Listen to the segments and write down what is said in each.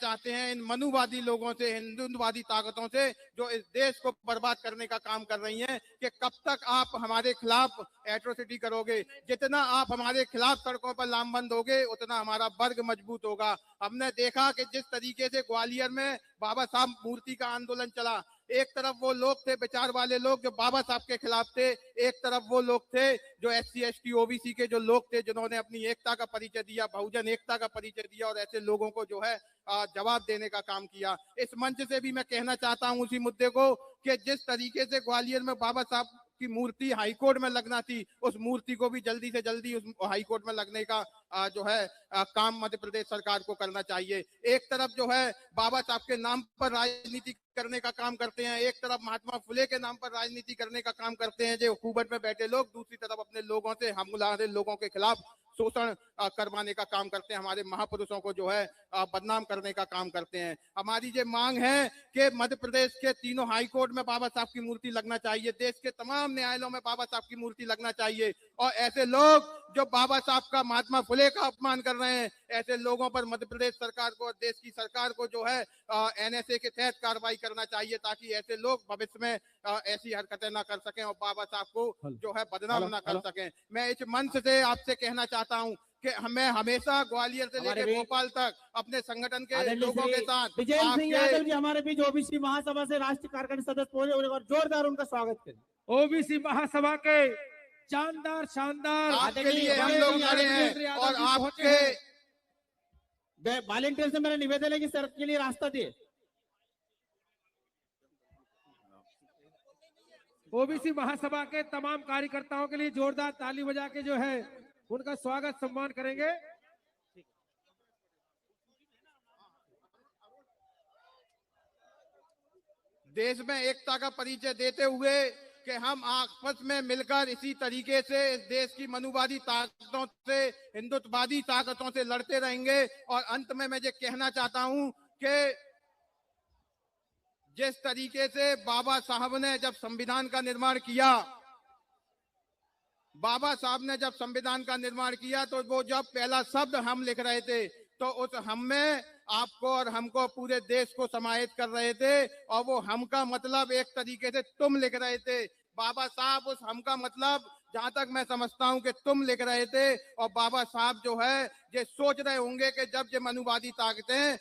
चाहते हैं इन मनुवादी लोगों से, हिंदुत्ववादी ताकतों से जो इस देश को बर्बाद करने का काम कर रही हैं, कि कब तक आप हमारे खिलाफ एट्रोसिटी करोगे। जितना आप हमारे खिलाफ सड़कों पर लामबंद होगे उतना हमारा वर्ग मजबूत होगा। हमने देखा कि जिस तरीके से ग्वालियर में बाबा साहब मूर्ति का आंदोलन चला, एक तरफ वो लोग थे विचार वाले लोग जो बाबा साहब के खिलाफ थे, एक तरफ वो लोग थे जो SC ST OBC के जो लोग थे जिन्होंने अपनी एकता का परिचय दिया, बहुजन एकता का परिचय दिया और ऐसे लोगों को जो है जवाब देने का काम किया। इस मंच से भी मैं कहना चाहता हूं उसी मुद्दे को कि जिस तरीके से ग्वालियर में बाबा साहब की मूर्ति हाईकोर्ट में लगना थी, उस मूर्ति को भी जल्दी से जल्दी उस हाईकोर्ट में लगने का जो है काम मध्य प्रदेश सरकार को करना चाहिए। एक तरफ जो है बाबा साहब के नाम पर राजनीति करने का काम करते हैं, एक तरफ महात्मा फुले के नाम पर राजनीति करने का काम करते हैं जो हुकूमत में बैठे लोग, दूसरी तरफ अपने लोगों से हमलावर लोगों के खिलाफ शोषण करवाने का काम करते हैं, हमारे महापुरुषों को जो है बदनाम करने का काम करते हैं। हमारी ये मांग है कि मध्य प्रदेश के तीनों हाई कोर्ट में बाबा साहब की मूर्ति लगना चाहिए, देश के तमाम न्यायालयों में बाबा साहब की मूर्ति लगना चाहिए और ऐसे लोग जो बाबा साहब का, महात्मा फुले का अपमान कर रहे हैं, ऐसे लोगों पर मध्य प्रदेश सरकार को और देश की सरकार को जो है NSA के तहत कार्रवाई करना चाहिए ताकि ऐसे लोग भविष्य में ऐसी हरकतें ना कर सकें और बाबा साहब को जो है बदनाम ना कर सकें। मैं इस मंच से आपसे कहना चाहता हूं कि हमें हमेशा ग्वालियर से लेकर भोपाल तक अपने संगठन के लोगों के साथ विजय सिंह यादव जी हमारे बीच OBC महासभा से राष्ट्रीय कार्यकारिणी सदस्य पहुंचे और जोरदार उनका स्वागत करें। OBC महासभा के शानदार आपके लिए हम लोग खड़े हैं और आपके वॉलंटियर से मेरा निवेदन है कि सड़क के लिए रास्ता दिए। OBC महासभा के तमाम कार्यकर्ताओं के लिए जोरदार ताली बजा के जो है उनका स्वागत सम्मान करेंगे। देश में एकता का परिचय देते हुए कि हम आपस में मिलकर इसी तरीके से इस देश की मनुवादी ताकतों से, हिंदुत्ववादी ताकतों से लड़ते रहेंगे। और अंत में मैं ये कहना चाहता हूं कि जिस तरीके से बाबा साहब ने जब संविधान का निर्माण किया, बाबा साहब ने जब संविधान का निर्माण किया तो वो जब पहला शब्द हम लिख रहे थे तो उस हम में आपको और हमको, पूरे देश को समाहित कर रहे थे और वो हम का मतलब एक तरीके से तुम लिख रहे थे। बाबा साहब उस हम का मतलब जहां तक मैं समझता हूं कि तुम लिख रहे थे और बाबा साहब जो है ये सोच रहे होंगे कि जब ये मनुवादी ताकतें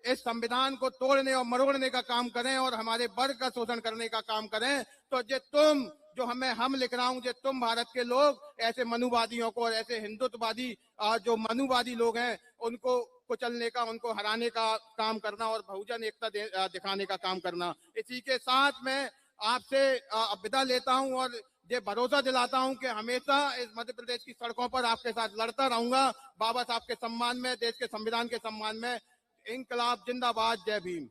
इस संविधान को तोड़ने और मरोड़ने का काम करें और हमारे वर्ग का शोषण करने का काम करें तो ये तुम जो हम लिख रहा हूं, जो तुम भारत के लोग ऐसे मनुवादियों को और ऐसे हिंदुत्ववादी जो मनुवादी लोग हैं उनको कुचलने का, उनको हराने का काम करना और बहुजन एकता दिखाने का काम करना। इसी के साथ मैं आपसे विदा लेता हूं और ये भरोसा दिलाता हूं कि हमेशा इस मध्य प्रदेश की सड़कों पर आपके साथ लड़ता रहूंगा बाबा साहब के सम्मान में, देश के संविधान के सम्मान में। इंकलाब जिंदाबाद, जय भीम।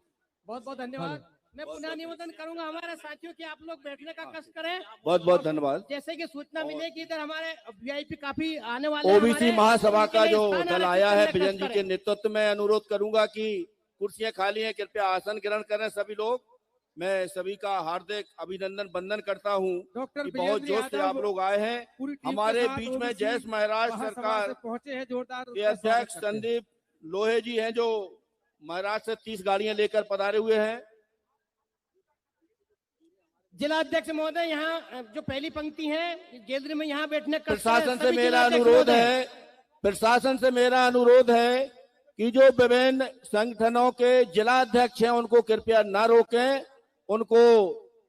बहुत बहुत धन्यवाद। मैं पुनः निवेदन करूंगा हमारे साथियों कि आप लोग बैठने का कष्ट करें। बहुत बहुत धन्यवाद। जैसे कि सूचना मिले कि इधर हमारे VIP काफी आने वाले हैं। OBC महासभा का जो दल आया है बिजन जी के नेतृत्व में, अनुरोध करूंगा कि कुर्सियां खाली हैं, कृपया आसन ग्रहण करें सभी लोग। मैं सभी का हार्दिक अभिनंदन वंदन करता हूं कि बहुत जोश से आप लोग आए हैं। हमारे बीच में जैस महाराज सरकार पहुंचे हैं जोरदार के अध्यक्ष संदीप लोहे जी हैं जो महाराष्ट्र से 30 गाड़ियां लेकर पधारे हुए हैं। जिला अध्यक्ष महोदय यहाँ जो पहली पंक्ति है गैलरी में यहाँ बैठने का प्रशासन से मेरा अनुरोध है, प्रशासन से मेरा अनुरोध है कि जो विभिन्न संगठनों के जिला अध्यक्ष हैं उनको कृपया ना रोकें, उनको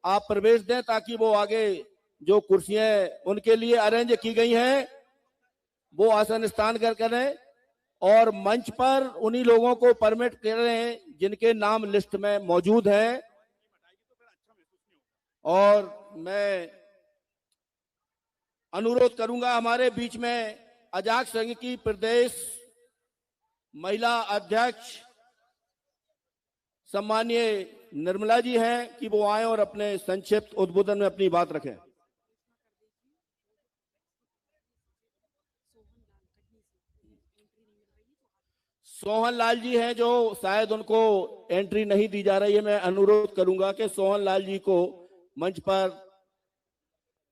आप प्रवेश दें ताकि वो आगे जो कुर्सियां उनके लिए अरेंज की गई हैं वो आसन स्थान कर करें और मंच पर उन्हीं लोगों को परमिट करें जिनके नाम लिस्ट में मौजूद हैं। और मैं अनुरोध करूंगा हमारे बीच में अजाक संघ की प्रदेश महिला अध्यक्ष सम्मानीय निर्मला जी हैं कि वो आए और अपने संक्षिप्त उद्बोधन में अपनी बात रखें। सोहन लाल जी हैं जो शायद उनको एंट्री नहीं दी जा रही है। मैं अनुरोध करूंगा कि सोहन लाल जी को मंच पर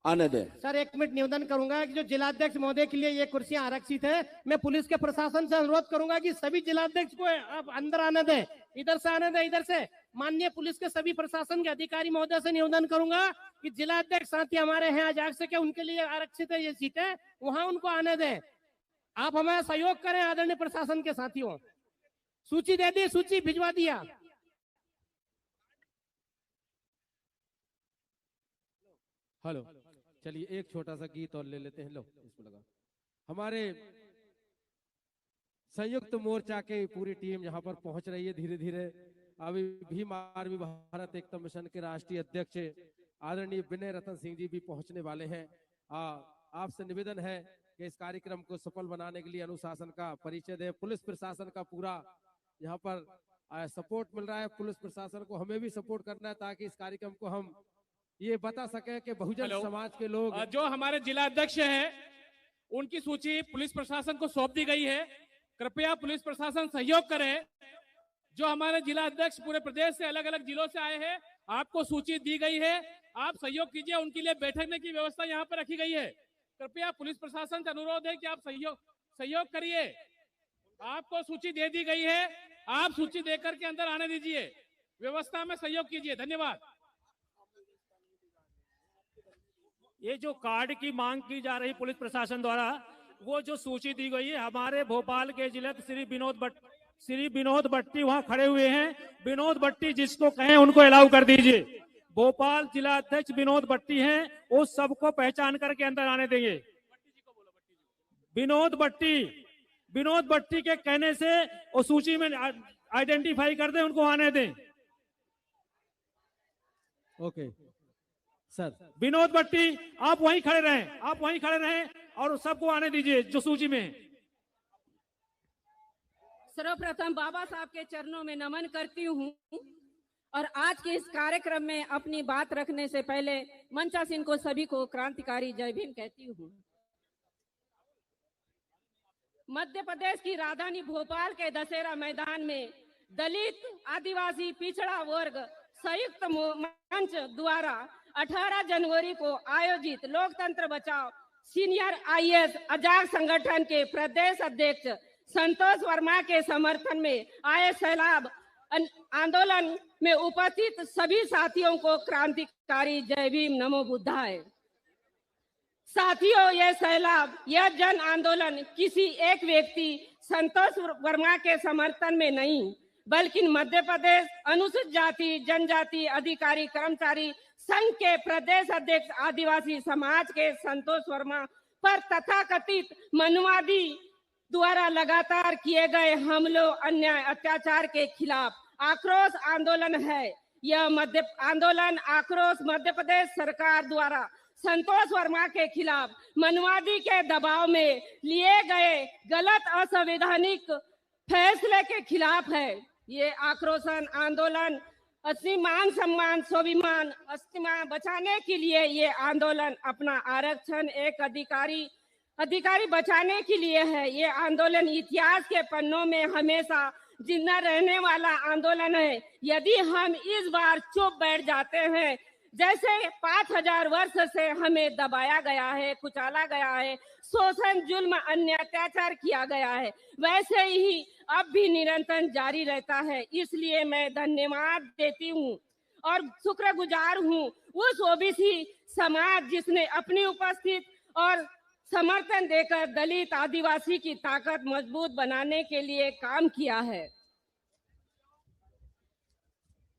आने दें। सर 1 मिनट निवेदन करूंगा कि जो जिलाध्यक्ष महोदय के लिए ये कुर्सियां आरक्षित है, मैं पुलिस के प्रशासन से अनुरोध करूंगा कि सभी जिलाध्यक्ष को आप अंदर आने दें, इधर से आने दें, इधर से। माननीय पुलिस के सभी प्रशासन के अधिकारी महोदय से निवेदन करूंगा कि जिलाध्यक्ष साथी हमारे हैं आजाद से के उनके लिए आरक्षित है ये सीटें, वहां उनको आने दें। आप हमें सहयोग करें आदरणीय प्रशासन के साथियों। सूची दे दी, सूची भिजवा दिया। हेलो, चलिए एक छोटा सा गीत और ले लेते हैं। लो इसमें लगा। हमारे संयुक्त मोर्चा के पूरी टीम यहाँ पर पहुंच रही है धीरे धीरे। अभी भीम आर्मी भारत एकता मिशन के राष्ट्रीय अध्यक्ष आदरणीय विनय रतन सिंह जी भी पहुंचने वाले हैं। आपसे निवेदन है कि इस कार्यक्रम को सफल बनाने के लिए अनुशासन का परिचय दे। पुलिस प्रशासन का पूरा यहाँ पर सपोर्ट मिल रहा है। पुलिस प्रशासन को हमें भी सपोर्ट करना है ताकि इस कार्यक्रम को हम ये बता सके कि बहुजन समाज के लोग जो हमारे जिला अध्यक्ष हैं उनकी सूची पुलिस प्रशासन को सौंप दी गई है। कृपया पुलिस प्रशासन सहयोग करें। जो हमारे जिला अध्यक्ष पूरे प्रदेश से अलग अलग जिलों से आए हैं, आपको सूची दी गई है, आप सहयोग कीजिए। उनके लिए बैठने की व्यवस्था यहाँ पर रखी गई है। कृपया पुलिस प्रशासन से अनुरोध है कि आप सहयोग करिए। आपको सूची दे दी गई है, आप सूची देकर के अंदर आने दीजिए, व्यवस्था में सहयोग कीजिए। धन्यवाद। ये जो कार्ड की मांग की जा रही पुलिस प्रशासन द्वारा, वो जो सूची दी गई है, हमारे भोपाल के जिले श्री विनोद भट्टी वहां खड़े हुए हैं। विनोद भट्टी जिसको कहें उनको अलाउ कर दीजिए। भोपाल जिला अध्यक्ष विनोद भट्टी हैं, वो सबको पहचान करके अंदर आने देंगे। विनोद भट्टी के कहने से वो सूची में आइडेंटिफाई कर दें, उनको आने दें। Okay sir. विनोद भट्टी आप वहीं खड़े रहें और सबको आने दीजिए जो सूची में है। सर्वप्रथम बाबा साहब के चरणों में नमन करती हूँ और आज के इस कार्यक्रम में अपनी बात रखने से पहले मंचासीन को सभी को क्रांतिकारी जय भीम कहती हूँ। मध्य प्रदेश की राजधानी भोपाल के दशहरा मैदान में दलित आदिवासी पिछड़ा वर्ग संयुक्त मंच द्वारा 18 जनवरी को आयोजित लोकतंत्र बचाओ सीनियर IAS आजाद संगठन के प्रदेश अध्यक्ष संतोष वर्मा के समर्थन में आए सैलाब आंदोलन में उपस्थित सभी साथियों को क्रांतिकारी जय भीम नमो बुद्धाय। साथियों, यह सैलाब, यह जन आंदोलन किसी एक व्यक्ति संतोष वर्मा के समर्थन में नहीं, बल्कि मध्य प्रदेश अनुसूचित जाति जनजाति अधिकारी कर्मचारी संघ के प्रदेश अध्यक्ष आदिवासी समाज के संतोष वर्मा पर तथाकथित मनुवादी द्वारा लगातार किए गए हमलों अन्याय अत्याचार के खिलाफ आक्रोश आंदोलन है। यह आक्रोश मध्य प्रदेश सरकार द्वारा संतोष वर्मा के खिलाफ मनुवादी के दबाव में लिए गए गलत असंवैधानिक फैसले के खिलाफ है। ये आक्रोशन आंदोलन असली मान सम्मान स्वाभिमान अस्तित्व बचाने के लिए ये आंदोलन अपना आरक्षण एक अधिकारी बचाने के लिए है। ये आंदोलन इतिहास के पन्नों में हमेशा जिंदा रहने वाला आंदोलन है। यदि हम इस बार चुप बैठ जाते हैं, जैसे 5000 वर्ष से हमें दबाया गया है, कुचला गया है, शोषण जुल्म अन्य अत्याचार किया गया है, वैसे ही अब भी निरंतर जारी रहता है। इसलिए मैं धन्यवाद देती हूँ और शुक्रगुजार हूँ उस OBC समाज जिसने अपनी उपस्थिति और समर्थन देकर दलित आदिवासी की ताकत मजबूत बनाने के लिए काम किया है।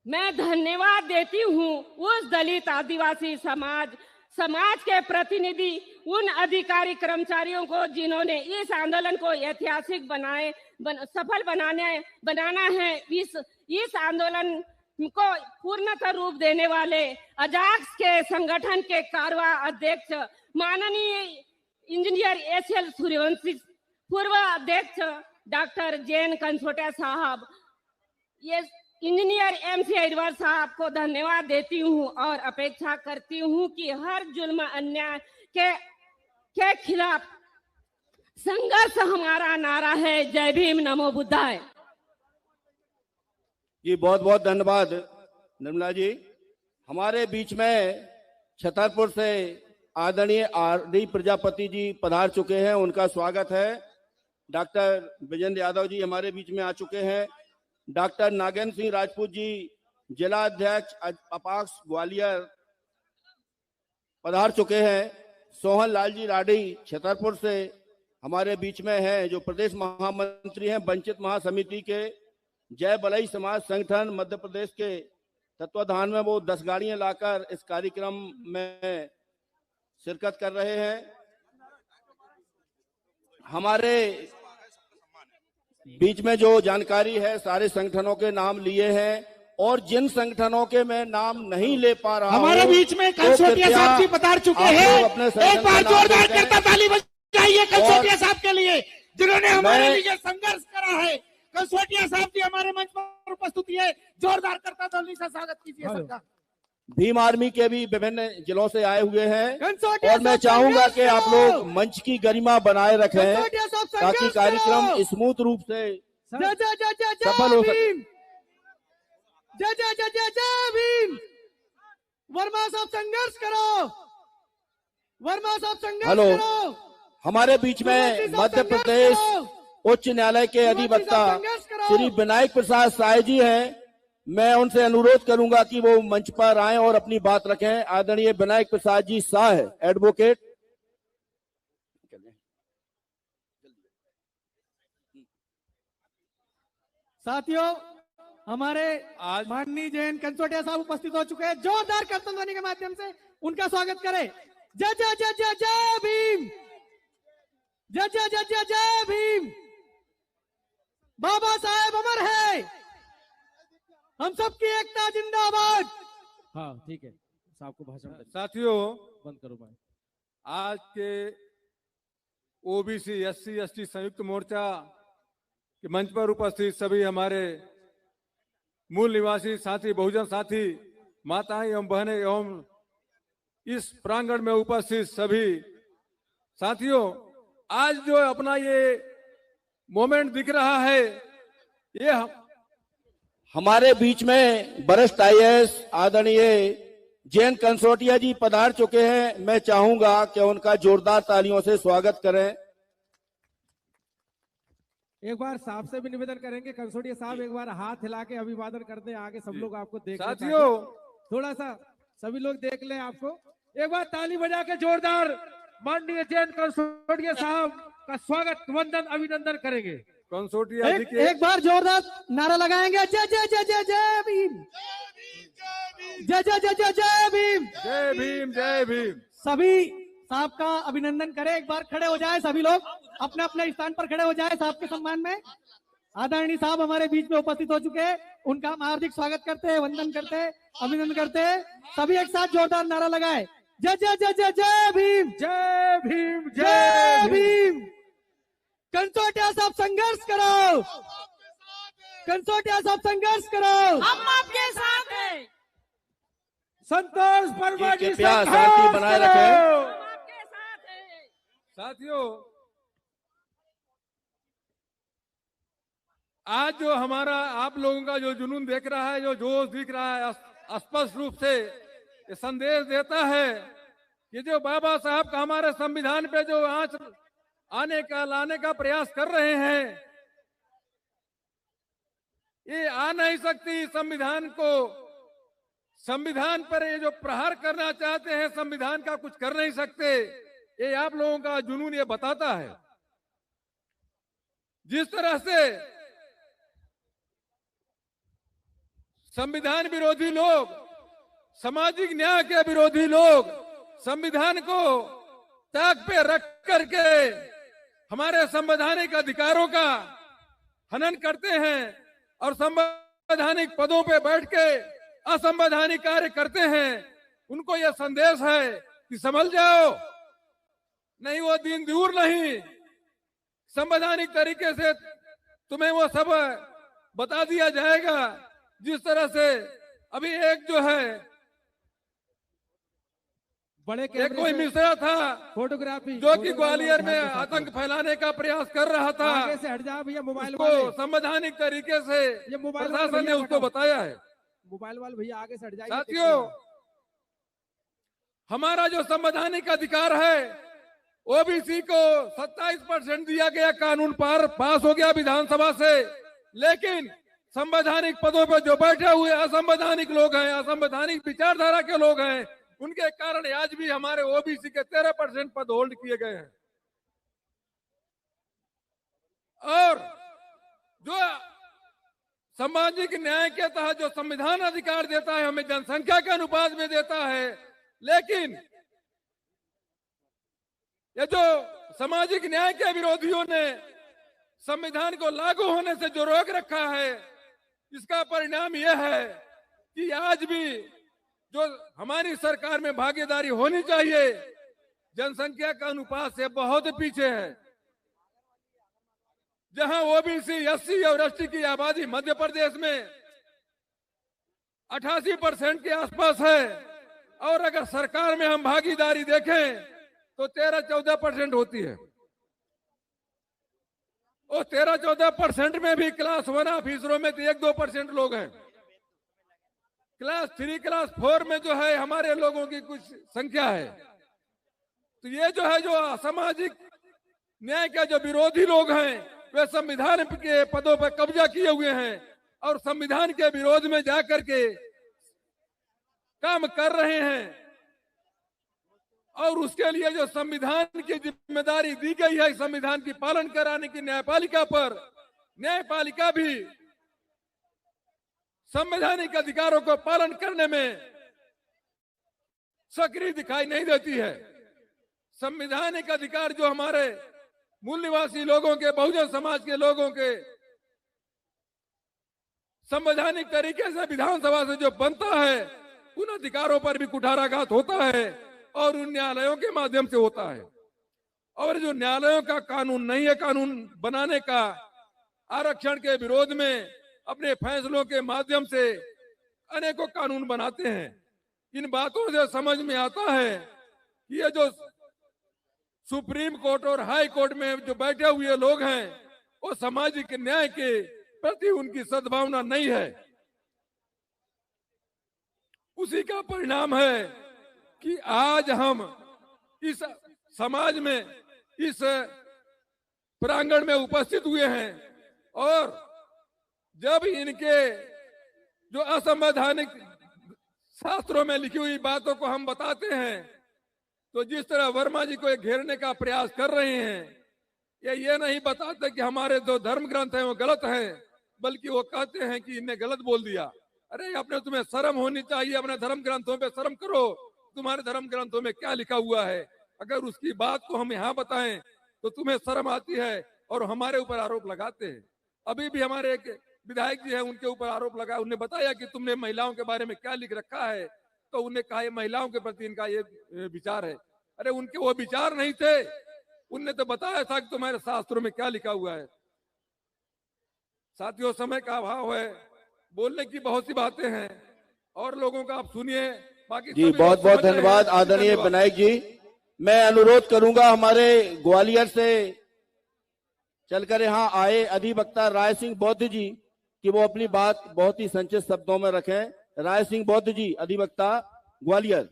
मैं धन्यवाद देती हूँ उस दलित आदिवासी समाज के प्रतिनिधि, उन अधिकारी कर्मचारियों को जिन्होंने इस आंदोलन को ऐतिहासिक सफल बनाना है। इस आंदोलन को पूर्णतः रूप देने वाले अजाक्स के संगठन के कार्यवाहक अध्यक्ष माननीय इंजीनियर SL सूर्यवंशी, पूर्व अध्यक्ष डॉक्टर जैन कंसोटिया साहब, ये इंजीनियर MC अडवार साहब को धन्यवाद देती हूँ और अपेक्षा करती हूँ कि हर जुल्म अन्याय के खिलाफ संघर्ष हमारा नारा है। जय भीम नमो बुद्धाय। जी बहुत बहुत धन्यवाद निर्मला जी। हमारे बीच में छतरपुर से आदरणीय आर.डी. प्रजापति जी पधार चुके हैं, उनका स्वागत है। डॉक्टर विजेंद्र यादव जी हमारे बीच में आ चुके हैं। डॉक्टर नागेंद्र सिंह राजपूत जी जिला अध्यक्ष अपाक्स ग्वालियर पधार चुके हैं। सोहन लाल जी राठी छतरपुर से हमारे बीच में हैं, जो प्रदेश महामंत्री हैं वंचित महासमिति के। जय बलई समाज संगठन मध्य प्रदेश के तत्वाधान में वो 10 गाड़ियां लाकर इस कार्यक्रम में शिरकत कर रहे हैं। हमारे बीच में जो जानकारी है सारे संगठनों के नाम लिए हैं, और जिन संगठनों के मैं नाम नहीं ले पा रहा हमारे हूं, बीच में तो कंसोटिया कृपया साहब जी पधार चुके आप हैं। लोग अपने संगठन एक बार के नाम जोरदार लेते हैं। करता ताली बजाइए कंसोटिया साहब के लिए, जिन्होंने हमारे मैं- लिए संघर्ष करा है। कंसोटिया साहब जी हमारे मंच पर उपस्थित है, जोरदार करता ताली से स्वागत कीजिए सबका। भीम आर्मी के भी विभिन्न जिलों से आए हुए हैं, कंसोटिया और मैं साहब चाहूंगा संघर्ष कि आप करो। लोग मंच की गरिमा बनाए रखें कंसोटिया साहब ताकि संघर्ष कार्यक्रम करो। स्मूथ रूप से जय जय जय जय जय सफल हो सके। भीम। जय जय जय जय जय भीम। वर्मा साहब संघर्ष करो, वर्मा साहब संघर्ष हेलो। करो। हमारे बीच में श्रीमती साहब मध्य संघर्ष प्रदेश करो। उच्च न्यायालय के श्रीमती अधिवक्ता साहब संघर्ष करो। श्री विनायक प्रसाद साय जी हैं। मैं उनसे अनुरोध करूंगा कि वो मंच पर आएं और अपनी बात रखें। आदरणीय विनायक प्रसाद जी साय एडवोकेट। साथियों, हमारे माननीय जैन कंसोटिया साहब उपस्थित हो चुके हैं। जोरदार कर्तन ध्वनि के माध्यम से उनका स्वागत करें। जय जय जय जय जय भीम। जय जय जय जय जय भीम। बाबा साहेब अमर है, हम सबकी एकता जिंदाबाद। हाँ ठीक है, साहब को भाषण दे- साथियों, बंद करो भाई। आज के ओबीसी SC ST संयुक्त मोर्चा के मंच पर उपस्थित सभी हमारे मूल निवासी साथी, बहुजन साथी, माताएं एवं बहनें एवं इस प्रांगण में उपस्थित सभी साथियों, आज जो अपना ये मोमेंट दिख रहा है, ये हमारे बीच में वरिष्ठ IAS आदरणीय जैन कंसोटिया जी पधार चुके हैं। मैं चाहूंगा कि उनका जोरदार तालियों से स्वागत करें। एक बार साहब से भी निवेदन करेंगे, कंसोटिया साहब एक बार हाथ हिला के अभिवादन कर दें, आगे सब लोग आपको देख लें। साथियों, थोड़ा सा सभी लोग देख लें आपको। एक बार ताली बजा के जोरदार माननीय जैन कंसोटिया साहब का स्वागत, वंदन, अभिनंदन करेंगे। कंसोटिया जी के एक बार जोरदार नारा लगाएंगे। जय जय जय जय जय भीम। जय जय जय जय जय भीम। जय भीम, जय भीम। सभी साहब का अभिनंदन करें। एक बार खड़े हो जाए सभी लोग, अपने अपने स्थान पर खड़े हो जाए साहब के सम्मान में। आदरणीय साहब हमारे बीच में उपस्थित हो चुके हैं, उनका हम हार्दिक स्वागत करते हैं, वंदन करते हैं, अभिनंदन करते हैं। सभी एक साथ जोरदार नारा लगाए। जय जय जय जय जय भीम। जय भीम, जय भीम। कंसोटिया साहब संघर्ष करो, कंसोटिया साहब संघर्ष करो। हम आपके साथ हैं, संतोष वर्मा जी कृपया संघर्ष शांति बनाए करो। रखें। हम आपके साथ हैं। साथियों, आज जो हमारा आप लोगों का जो जुनून देख रहा है, जो जोश दिख रहा है, स्पष्ट रूप से ये संदेश देता है कि जो बाबा साहब का हमारे संविधान पे जो आंच लाने का प्रयास कर रहे हैं, ये आ नहीं सकती। संविधान पर ये जो प्रहार करना चाहते हैं, संविधान का कुछ कर नहीं सकते। ये आप लोगों का जुनून ये बताता है। जिस तरह से संविधान विरोधी लोग, सामाजिक न्याय के विरोधी लोग संविधान को ताक पे रख करके हमारे संवैधानिक अधिकारों का हनन करते हैं और संवैधानिक पदों पे बैठ के असंवैधानिक कार्य करते हैं, उनको यह संदेश है कि समझ जाओ, नहीं वो दिन दूर नहीं, संवैधानिक तरीके से तुम्हें वो सब बता दिया जाएगा। जिस तरह से अभी एक जो है बड़े एक कोई मिश्रा था फोटोग्राफी जो कि ग्वालियर में आतंक फैलाने का प्रयास कर रहा था, आगे से हट जा भैया। मोबाइल उसको वाले, संवैधानिक तरीके से ये मोबाइल वाले प्रशासन ने भैया उसको बताया है। मोबाइल वाले भैया आगे से हट जाइए। साथियों, हमारा जो संवैधानिक अधिकार है, ओबीसी को 27% दिया गया, कानून पास हो गया विधानसभा से, लेकिन संवैधानिक पदों पर जो बैठे हुए असंवैधानिक लोग हैं, असंवैधानिक विचारधारा के लोग हैं, उनके कारण आज भी हमारे ओबीसी के 13% पद होल्ड किए गए हैं। और जो सामाजिक न्याय के तहत जो संविधान अधिकार देता है, हमें जनसंख्या के अनुपात में देता है, लेकिन ये जो सामाजिक न्याय के विरोधियों ने संविधान को लागू होने से जो रोक रखा है, इसका परिणाम यह है कि आज भी जो हमारी सरकार में भागीदारी होनी चाहिए, जनसंख्या का अनुपात से बहुत पीछे है। जहां ओबीसी, एससी और एसटी की आबादी मध्य प्रदेश में 88% के आसपास है, और अगर सरकार में हम भागीदारी देखें तो 13-14% होती है। और 13-14% में भी क्लास 1 ऑफिसरों में तो 1-2% लोग हैं। क्लास 3, क्लास 4 में जो है हमारे लोगों की कुछ संख्या है। तो ये जो है, जो असामाजिक न्याय के जो विरोधी लोग हैं, वे संविधान के पदों पर कब्जा किए हुए हैं और संविधान के विरोध में जाकर के काम कर रहे हैं। और उसके लिए जो संविधान की जिम्मेदारी दी गई है, संविधान की पालन कराने की न्यायपालिका पर, न्यायपालिका भी संवैधानिक अधिकारों को पालन करने में सक्रिय दिखाई नहीं देती है। संवैधानिक अधिकार जो हमारे मूल निवासी लोगों के, बहुजन समाज के लोगों के संवैधानिक तरीके से विधानसभा से जो बनता है, उन अधिकारों पर भी कुठाराघात होता है और उन न्यायालयों के माध्यम से होता है। और जो न्यायालयों का कानून नहीं है, कानून बनाने का, आरक्षण के विरोध में अपने फैसलों के माध्यम से अनेकों कानून बनाते हैं। इन बातों से समझ में आता है कि ये जो सुप्रीम कोर्ट और हाई कोर्ट में जो बैठे हुए लोग हैं, वो सामाजिक न्याय के प्रति उनकी सद्भावना नहीं है। उसी का परिणाम है कि आज हम इस समाज में, इस प्रांगण में उपस्थित हुए हैं, और जब इनके जो असंवैधानिक शास्त्रों में लिखी हुई बातों को हम बताते हैं, तो जिस तरह वर्मा जी को घेरने का प्रयास कर रहे हैं, ये नहीं बताते कि हमारे जो धर्म ग्रंथ हैं वो गलत हैं, बल्कि वो कहते हैं कि इन्हें गलत बोल दिया। अरे अपने तुम्हें शर्म होनी चाहिए, अपने धर्म ग्रंथों पे शर्म करो। तुम्हारे धर्म ग्रंथों में क्या लिखा हुआ है, अगर उसकी बात को हम यहाँ बताएं तो तुम्हें शर्म आती है और हमारे ऊपर आरोप लगाते हैं। अभी भी हमारे एक विधायक जी हैं, उनके ऊपर आरोप लगा। उन्हें बताया कि तुमने महिलाओं के बारे में क्या लिख रखा है, तो उन्हें कहा ये महिलाओं के प्रति इनका ये विचार है। अरे उनके वो विचार नहीं थे, उनने तो बताया था कि तुम्हारे शास्त्रों में क्या लिखा हुआ है। साथियों, समय का अभाव है, बोलने की बहुत सी बातें हैं और लोगों का आप सुनिए। बाकी जी बहुत बहुत धन्यवाद आदरणीय विनायक जी। मैं अनुरोध करूंगा हमारे ग्वालियर से चलकर यहाँ आए अधिवक्ता राय सिंह बौद्ध जी कि वो अपनी बात बहुत ही संक्षिप्त शब्दों में रखें। राय सिंह बौद्ध जी, अधिवक्ता, ग्वालियर।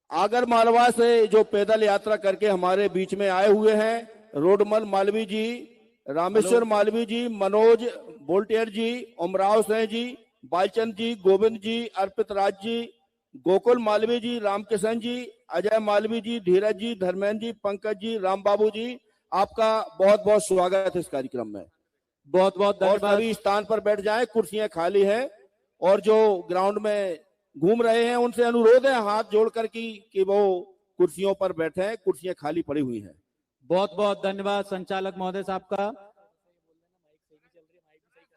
आगर मालवा से जो पैदल यात्रा करके हमारे बीच में आए हुए हैं, रोडमल मालवी जी, रामेश्वर मालवी जी, मनोज बोल्टियर जी, उमराव सिंह जी, बालचंद जी, गोविंद जी, अर्पित राज जी, गोकुल मालवी जी, रामकिशन जी, अजय मालवी जी, धीरज जी, धर्मेंद्र जी, पंकज जी, राम बाबू जी, आपका बहुत बहुत स्वागत है इस कार्यक्रम में। बहुत बहुत धन्यवाद। सभी स्थान पर बैठ जाएं, कुर्सियां खाली है। और जो ग्राउंड में घूम रहे हैं उनसे अनुरोध है हाथ जोड़कर कि वो कुर्सियों पर बैठे, कुर्सियां खाली पड़ी हुई हैं। बहुत बहुत धन्यवाद संचालक महोदय साहब का,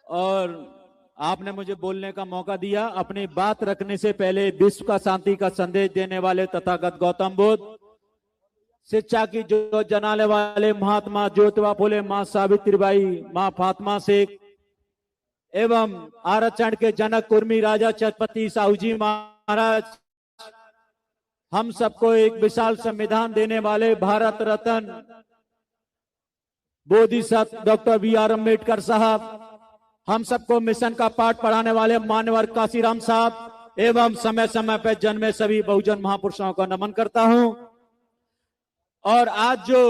और आपने मुझे बोलने का मौका दिया। अपनी बात रखने से पहले विश्व का शांति का संदेश देने वाले तथागत गौतम बुद्ध, शिक्षा की जो जनाने वाले महात्मा ज्योतिबा फुले, मां सावित्रीबाई, मां फातिमा शेख एवं आरक्षण के जनक कुर्मी राजा छत्रपति साहू जी महाराज, हम सबको एक विशाल संविधान देने वाले भारत रत्न बोधिसत्व डॉक्टर बी.आर. अम्बेडकर साहब, हम सबको मिशन का पाठ पढ़ाने वाले मान्यवर काशीराम साहब एवं समय समय पर जन्मे सभी बहुजन महापुरुषों को नमन करता हूं। और आज जो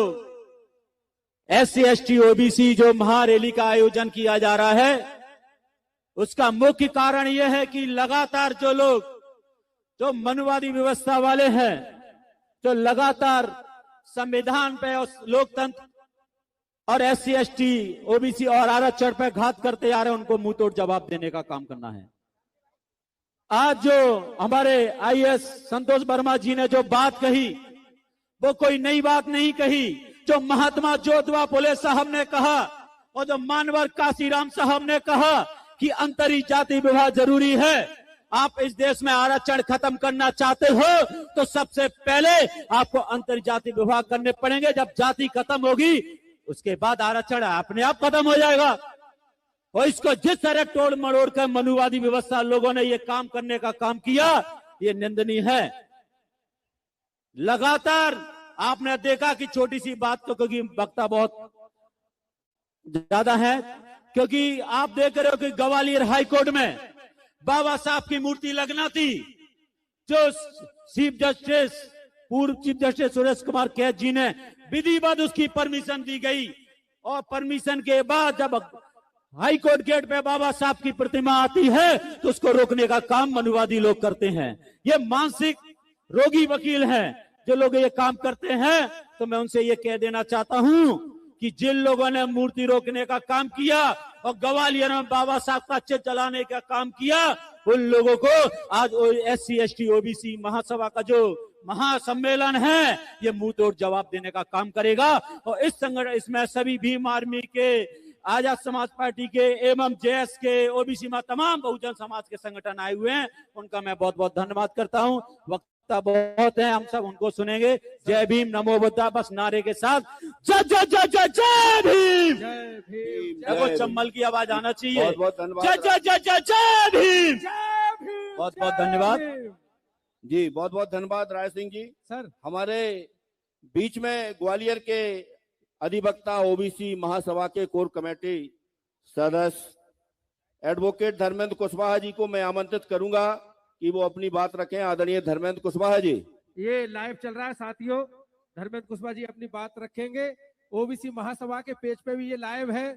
SC ST OBC जो महारैली का आयोजन किया जा रहा है, उसका मुख्य कारण यह है कि लगातार जो लोग जो मनुवादी व्यवस्था वाले हैं, जो लगातार संविधान पे और लोकतंत्र और SC ST OBC और आरक्षण पे घात करते आ रहे हैं, उनको मुंह तोड़ जवाब देने का काम करना है। आज जो हमारे IAS संतोष वर्मा जी ने जो बात कही, वो कोई नई बात नहीं कही। जो महात्मा ज्योतिबा फुले साहब ने कहा और जो मानवर काशीराम साहब ने कहा कि अंतरी जाति विवाह जरूरी है। आप इस देश में आरक्षण खत्म करना चाहते हो तो सबसे पहले आपको अंतर जाति विवाह करने पड़ेंगे। जब जाति खत्म होगी उसके बाद आरक्षण अपने आप खत्म हो जाएगा। और इसको जिस तरह तोड़ मरोड़ कर मनुवादी व्यवस्था लोगों ने ये काम करने का काम किया, ये निंदनीय है। लगातार आपने देखा कि छोटी सी बात तो, क्योंकि वक्ता बहुत ज्यादा है, क्योंकि आप देख रहे हो कि ग्वालियर हाईकोर्ट में बाबा साहब की मूर्ति लगना थी, जो चीफ जस्टिस पूर्व चीफ जस्टिस सुरेश कुमार कैद जी ने विधिवत उसकी परमिशन दी गई। और परमिशन के बाद जब हाईकोर्ट गेट पे बाबा साहब की प्रतिमा आती है तो उसको रोकने का काम मनुवादी लोग करते हैं। ये मानसिक रोगी वकील हैं जो लोग ये काम करते हैं। तो मैं उनसे ये कह देना चाहता हूं कि जिन लोगों ने मूर्ति रोकने का काम किया और ग्वालियर में बाबा साहब का चित्र जलाने का काम किया, उन लोगों को आज SC ST OBC महासभा का जो महासम्मेलन है, ये मुंह तोड़ जवाब देने का काम करेगा। और इस संगठन इसमें सभी भीम आर्मी के, आजाद समाज पार्टी के एवं JS के, OBC में तमाम बहुजन समाज के संगठन आए हुए हैं। उनका मैं बहुत बहुत धन्यवाद करता हूं। वक्ता बहुत है, हम सब उनको सुनेंगे। जय भीम, नमो बुद्धा, बस नारे के साथ जय जय जय जय जय भीम। जय भीम। देखो चम्मल की आवाज आना चाहिए। बहुत बहुत धन्यवाद। जय जय जय जय जय भीम। जय भीम। बहुत बहुत धन्यवाद जी, बहुत बहुत धन्यवाद राय सिंह जी। सर, हमारे बीच में ग्वालियर के अधिवक्ता OBC महासभा के कोर कमेटी सदस्य एडवोकेट धर्मेंद्र कुशवाहा जी को मैं आमंत्रित करूंगा कि वो अपनी बात रखें। आदरणीय धर्मेंद्र कुशवाहा जी। ये लाइव चल रहा है साथियों, धर्मेंद्र कुशवाहा जी अपनी बात रखेंगे। OBC महासभा के पेज पे भी ये लाइव है,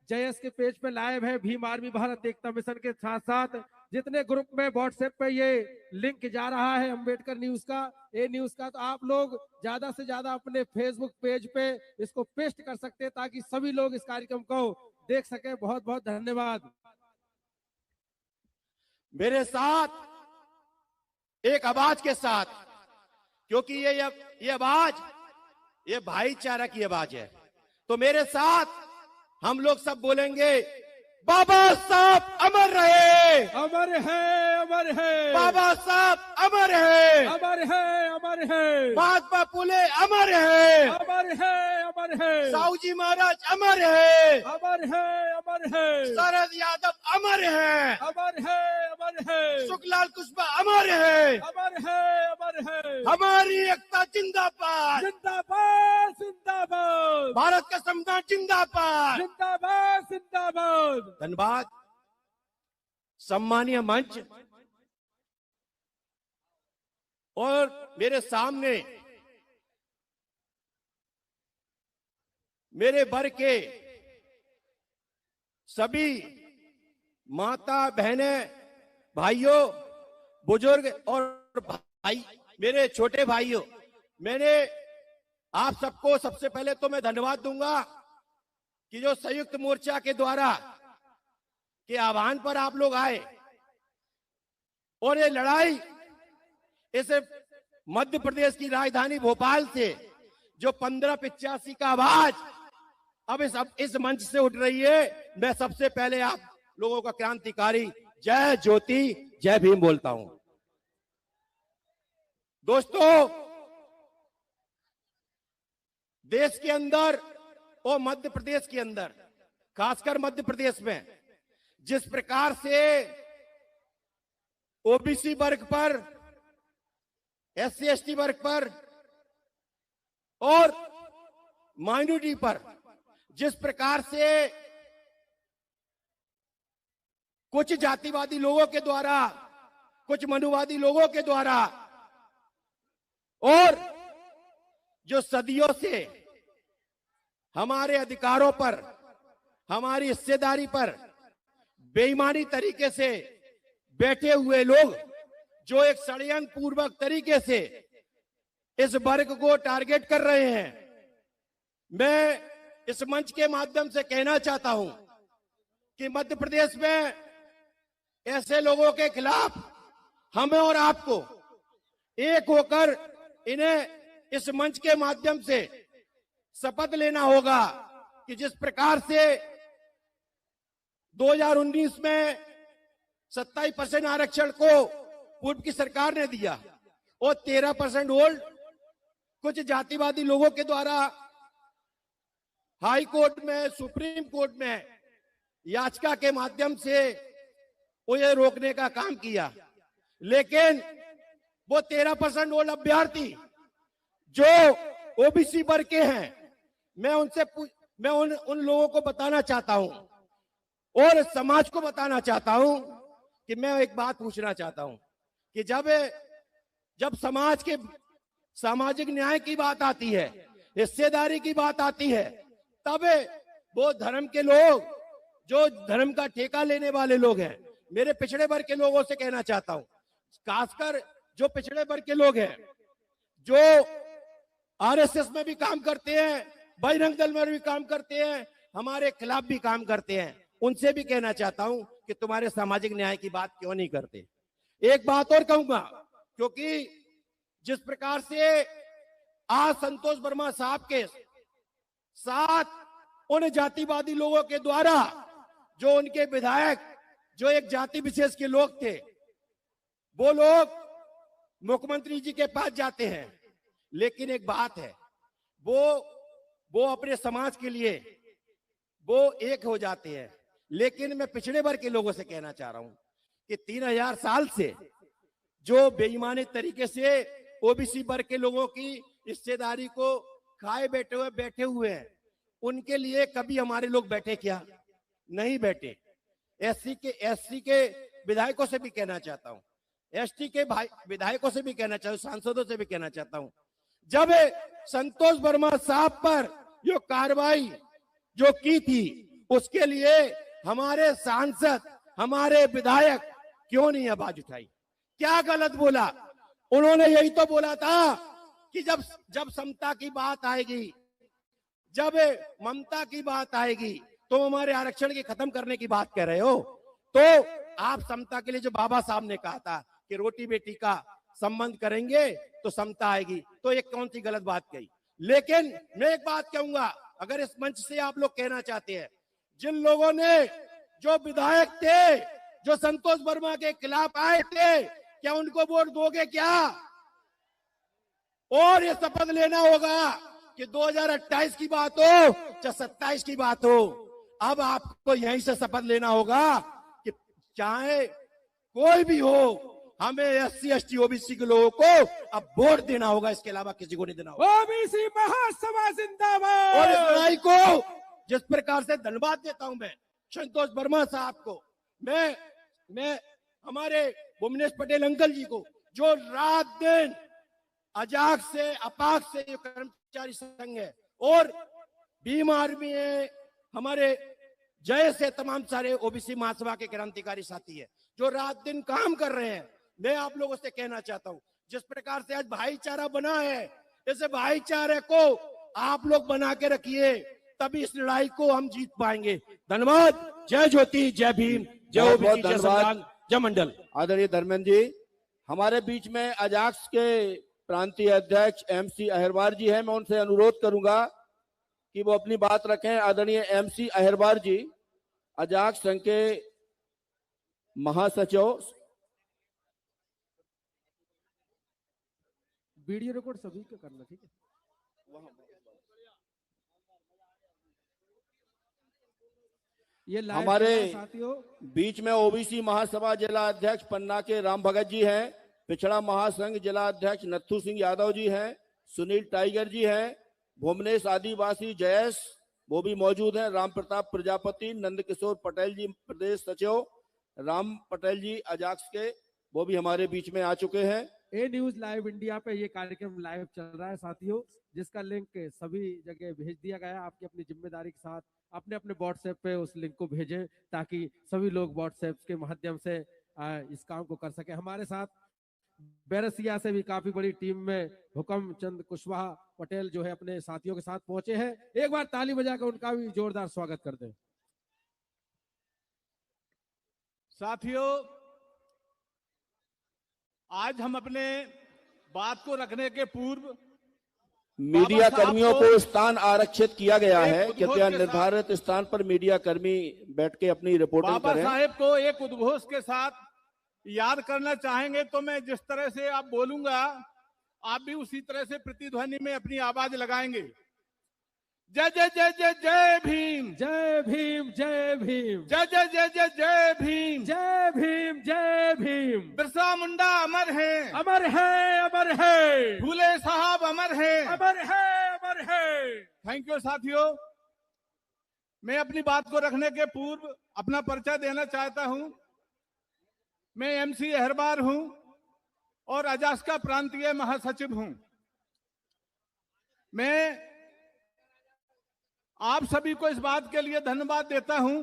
JS के पेज पे लाइव है, भीम आर्मी भारत एकता मिशन के साथ साथ जितने ग्रुप में व्हाट्सएप पे ये लिंक जा रहा है अम्बेडकर न्यूज का, ए न्यूज का, तो आप लोग ज्यादा से ज्यादा अपने फेसबुक पेज पे इसको पेस्ट कर सकते हैं ताकि सभी लोग इस कार्यक्रम को देख सके। बहुत बहुत धन्यवाद। मेरे साथ एक आवाज के साथ, क्योंकि ये आवाज ये भाईचारा की आवाज है, तो मेरे साथ हम लोग सब बोलेंगे, बाबा साहब अमर रहे। अमर है, अमर है। बाबा साहब अमर है। अमर है, अमर है। महात्मा फुले अमर है। अमर है, अमर है। साहू जी महाराज अमर है। अमर है, अमर है। शरद यादव अमर है। अमर है, अमर है। सुखलाल कुशवाहा अमर है। अमर है, अमर है। हमारी एकता जिंदाबाद। जिंदाबाद, जिंदाबाद। भारत का संविधान जिंदाबाद। जिंदाबाद, जिंदाबाद। धन्यवाद। सम्मानीय मंच और मेरे सामने मेरे वर्ग के सभी माता बहनें, भाइयों, बुजुर्ग और भाई, मेरे छोटे भाइयों, मैंने आप सबको सबसे पहले तो मैं धन्यवाद दूंगा कि जो संयुक्त मोर्चा के द्वारा के आह्वान पर आप लोग आए और ये लड़ाई इस मध्य प्रदेश की राजधानी भोपाल से जो 1585 का आवाज अब इस मंच से उठ रही है, मैं सबसे पहले आप लोगों का क्रांतिकारी जय ज्योति जय भीम बोलता हूं। दोस्तों, देश के अंदर और मध्य प्रदेश के अंदर, खासकर मध्य प्रदेश में जिस प्रकार से OBC वर्ग पर, SC ST वर्ग पर और माइनॉरिटी पर जिस प्रकार से कुछ जातिवादी लोगों के द्वारा, कुछ मनुवादी लोगों के द्वारा और जो सदियों से हमारे अधिकारों पर, हमारी हिस्सेदारी पर बेईमानी तरीके से बैठे हुए लोग, जो एक षड्यंत्र पूर्वक तरीके से इस वर्ग को टारगेट कर रहे हैं, मैं इस मंच के माध्यम से कहना चाहता हूं कि मध्य प्रदेश में ऐसे लोगों के खिलाफ हमें और आपको एक होकर इन्हें इस मंच के माध्यम से शपथ लेना होगा कि जिस प्रकार से 2019 में 27% आरक्षण को पूर्व की सरकार ने दिया और 13% होल्ड कुछ जातिवादी लोगों के द्वारा हाई कोर्ट में, सुप्रीम कोर्ट में याचिका के माध्यम से वो ये रोकने का काम किया। लेकिन वो 13% होल्ड अभ्यर्थी जो ओबीसी वर्ग के हैं, मैं उन लोगों को बताना चाहता हूं और समाज को बताना चाहता हूं कि मैं एक बात पूछना चाहता हूं कि जब समाज के सामाजिक न्याय की बात आती है, हिस्सेदारी की बात आती है, तब वो धर्म के लोग, जो धर्म का ठेका लेने वाले लोग हैं, मेरे पिछड़े वर्ग के लोगों से कहना चाहता हूं, खासकर जो पिछड़े वर्ग के लोग हैं, जो आरएसएस में भी काम करते हैं, बजरंग दल में भी काम करते हैं, हमारे खिलाफ भी काम करते हैं, उनसे भी कहना चाहता हूं कि तुम्हारे सामाजिक न्याय की बात क्यों नहीं करते। एक बात और कहूंगा, क्योंकि जिस प्रकार से आज संतोष वर्मा साहब के साथ उन जातिवादी लोगों के द्वारा, जो उनके विधायक, जो एक जाति विशेष के लोग थे, वो लोग मुख्यमंत्री जी के पास जाते हैं, लेकिन एक बात है, वो अपने समाज के लिए वो एक हो जाते हैं। लेकिन मैं पिछड़े वर्ग के लोगों से कहना चाह रहा हूं कि 3000 साल से जो बेईमानी तरीके से ओबीसी वर्ग के लोगों की हिस्सेदारी को खाए बैठे हुए हैं, उनके लिए कभी हमारे लोग बैठे क्या? नहीं बैठे। एससी के विधायकों से भी कहना चाहता हूं, एसटी के विधायकों से भी कहना चाहता हूं, सांसदों से भी कहना चाहता हूं, जब संतोष वर्मा साहब पर जो कार्रवाई जो की थी, उसके लिए हमारे सांसद, हमारे विधायक क्यों नहीं आवाज उठाई? क्या गलत बोला? उन्होंने यही तो बोला था कि जब समता की बात आएगी, जब ममता की बात आएगी, तो हमारे आरक्षण के खत्म करने की बात कह रहे हो। तो आप समता के लिए जो बाबा साहब ने कहा था कि रोटी बेटी का संबंध करेंगे तो समता आएगी, तो ये कौन सी गलत बात कही? लेकिन मैं एक बात कहूंगा, अगर इस मंच से आप लोग कहना चाहते हैं, जिन लोगों ने, जो विधायक थे, जो संतोष वर्मा के खिलाफ आए थे, क्या उनको वोट दोगे क्या? और ये शपथ लेना होगा कि 2028 की बात हो चाहे 27 की बात हो, अब आपको यहीं से शपथ लेना होगा कि चाहे कोई भी हो, हमें एससी एसटी ओबीसी के लोगों को अब वोट देना होगा, इसके अलावा किसी को नहीं देना होगा। ओबीसी महासभा जिंदाबाद। और इस लड़ाई को जिस प्रकार से धन्यवाद देता हूं मैं संतोष वर्मा साहब को, मैं हमारे भुवनेश पटेल अंकल जी को, जो रात दिन अजाक से अपाक से जो कर्मचारी संघ है और भीम आर्मी है, हमारे जय से तमाम सारे ओबीसी महासभा के क्रांतिकारी साथी है, जो रात दिन काम कर रहे हैं, मैं आप लोगों से कहना चाहता हूं, जिस प्रकार से आज भाईचारा बना है, इस भाईचारे को आप लोग बना के रखिए, तभी इस लड़ाई को हम जीत पाएंगे। धन्यवाद। जय ज्योति, जय भीम, जय ओबीसी, जय संविधान, जय मंडल। आदरणीय धर्मेंद्र जी, हमारे बीच में अजाक्स के प्रांतीय अध्यक्ष एमसी अहिरवार जी हैं, मैं उनसे अनुरोध करूंगा कि वो अपनी बात रखें। आदरणीय एमसी अहिरवार जी, अजाक्स संघ के महासचिव। वीडियो रिकॉर्ड सभी का करना, ठीक है? ये हमारे बीच में ओबीसी महासभा जिला अध्यक्ष पन्ना के राम भगत जी हैं, पिछड़ा महासंघ जिला अध्यक्ष नत्थू सिंह यादव जी हैं, सुनील टाइगर जी हैं, भुवनेश आदिवासी जयेश वो भी मौजूद हैं। राम प्रताप प्रजापति, नंद किशोर पटेल जी प्रदेश सचिव, राम पटेल जी अजाक्स के, वो भी हमारे बीच में आ चुके हैं। ए न्यूज लाइव इंडिया पे ये कार्यक्रम लाइव चल रहा है साथियों, जिसका लिंक सभी जगह भेज दिया गया है। आपकी अपनी जिम्मेदारी के साथ अपने अपने व्हाट्सएप पे उस लिंक को भेजें ताकि सभी लोग व्हाट्सएप के माध्यम से इस काम को कर सके। हमारे साथ बैरसिया से भी काफी बड़ी टीम में हुकम चंद कुशवाहा पटेल जो है अपने साथियों के साथ पहुंचे हैं। एक बार ताली बजाकर उनका भी जोरदार स्वागत कर दें। साथियों, आज हम अपने बात को रखने के पूर्व मीडिया कर्मियों को स्थान आरक्षित किया गया है। कृपया निर्धारित स्थान पर मीडिया कर्मी बैठ के अपनी रिपोर्टिंग बाबा करें। साहेब को एक उद्घोष के साथ याद करना चाहेंगे, तो मैं जिस तरह से आप बोलूंगा आप भी उसी तरह से प्रतिध्वनि में अपनी आवाज लगाएंगे। जय जय जय जय जय भीम, जय भीम, जय भीम, जय जय जय जय जय भीम, जय भीम, जय भीम। बिरसा मुंडा अमर है, अमर है, अमर है। फूले साहब अमर है, अमर है, अमर है। थैंक यू साथियों। मैं अपनी बात को रखने के पूर्व अपना परिचय देना चाहता हूं। मैं एमसी अहरबार हूं और अजाक्स का प्रांतीय महासचिव हूं। मैं आप सभी को इस बात के लिए धन्यवाद देता हूं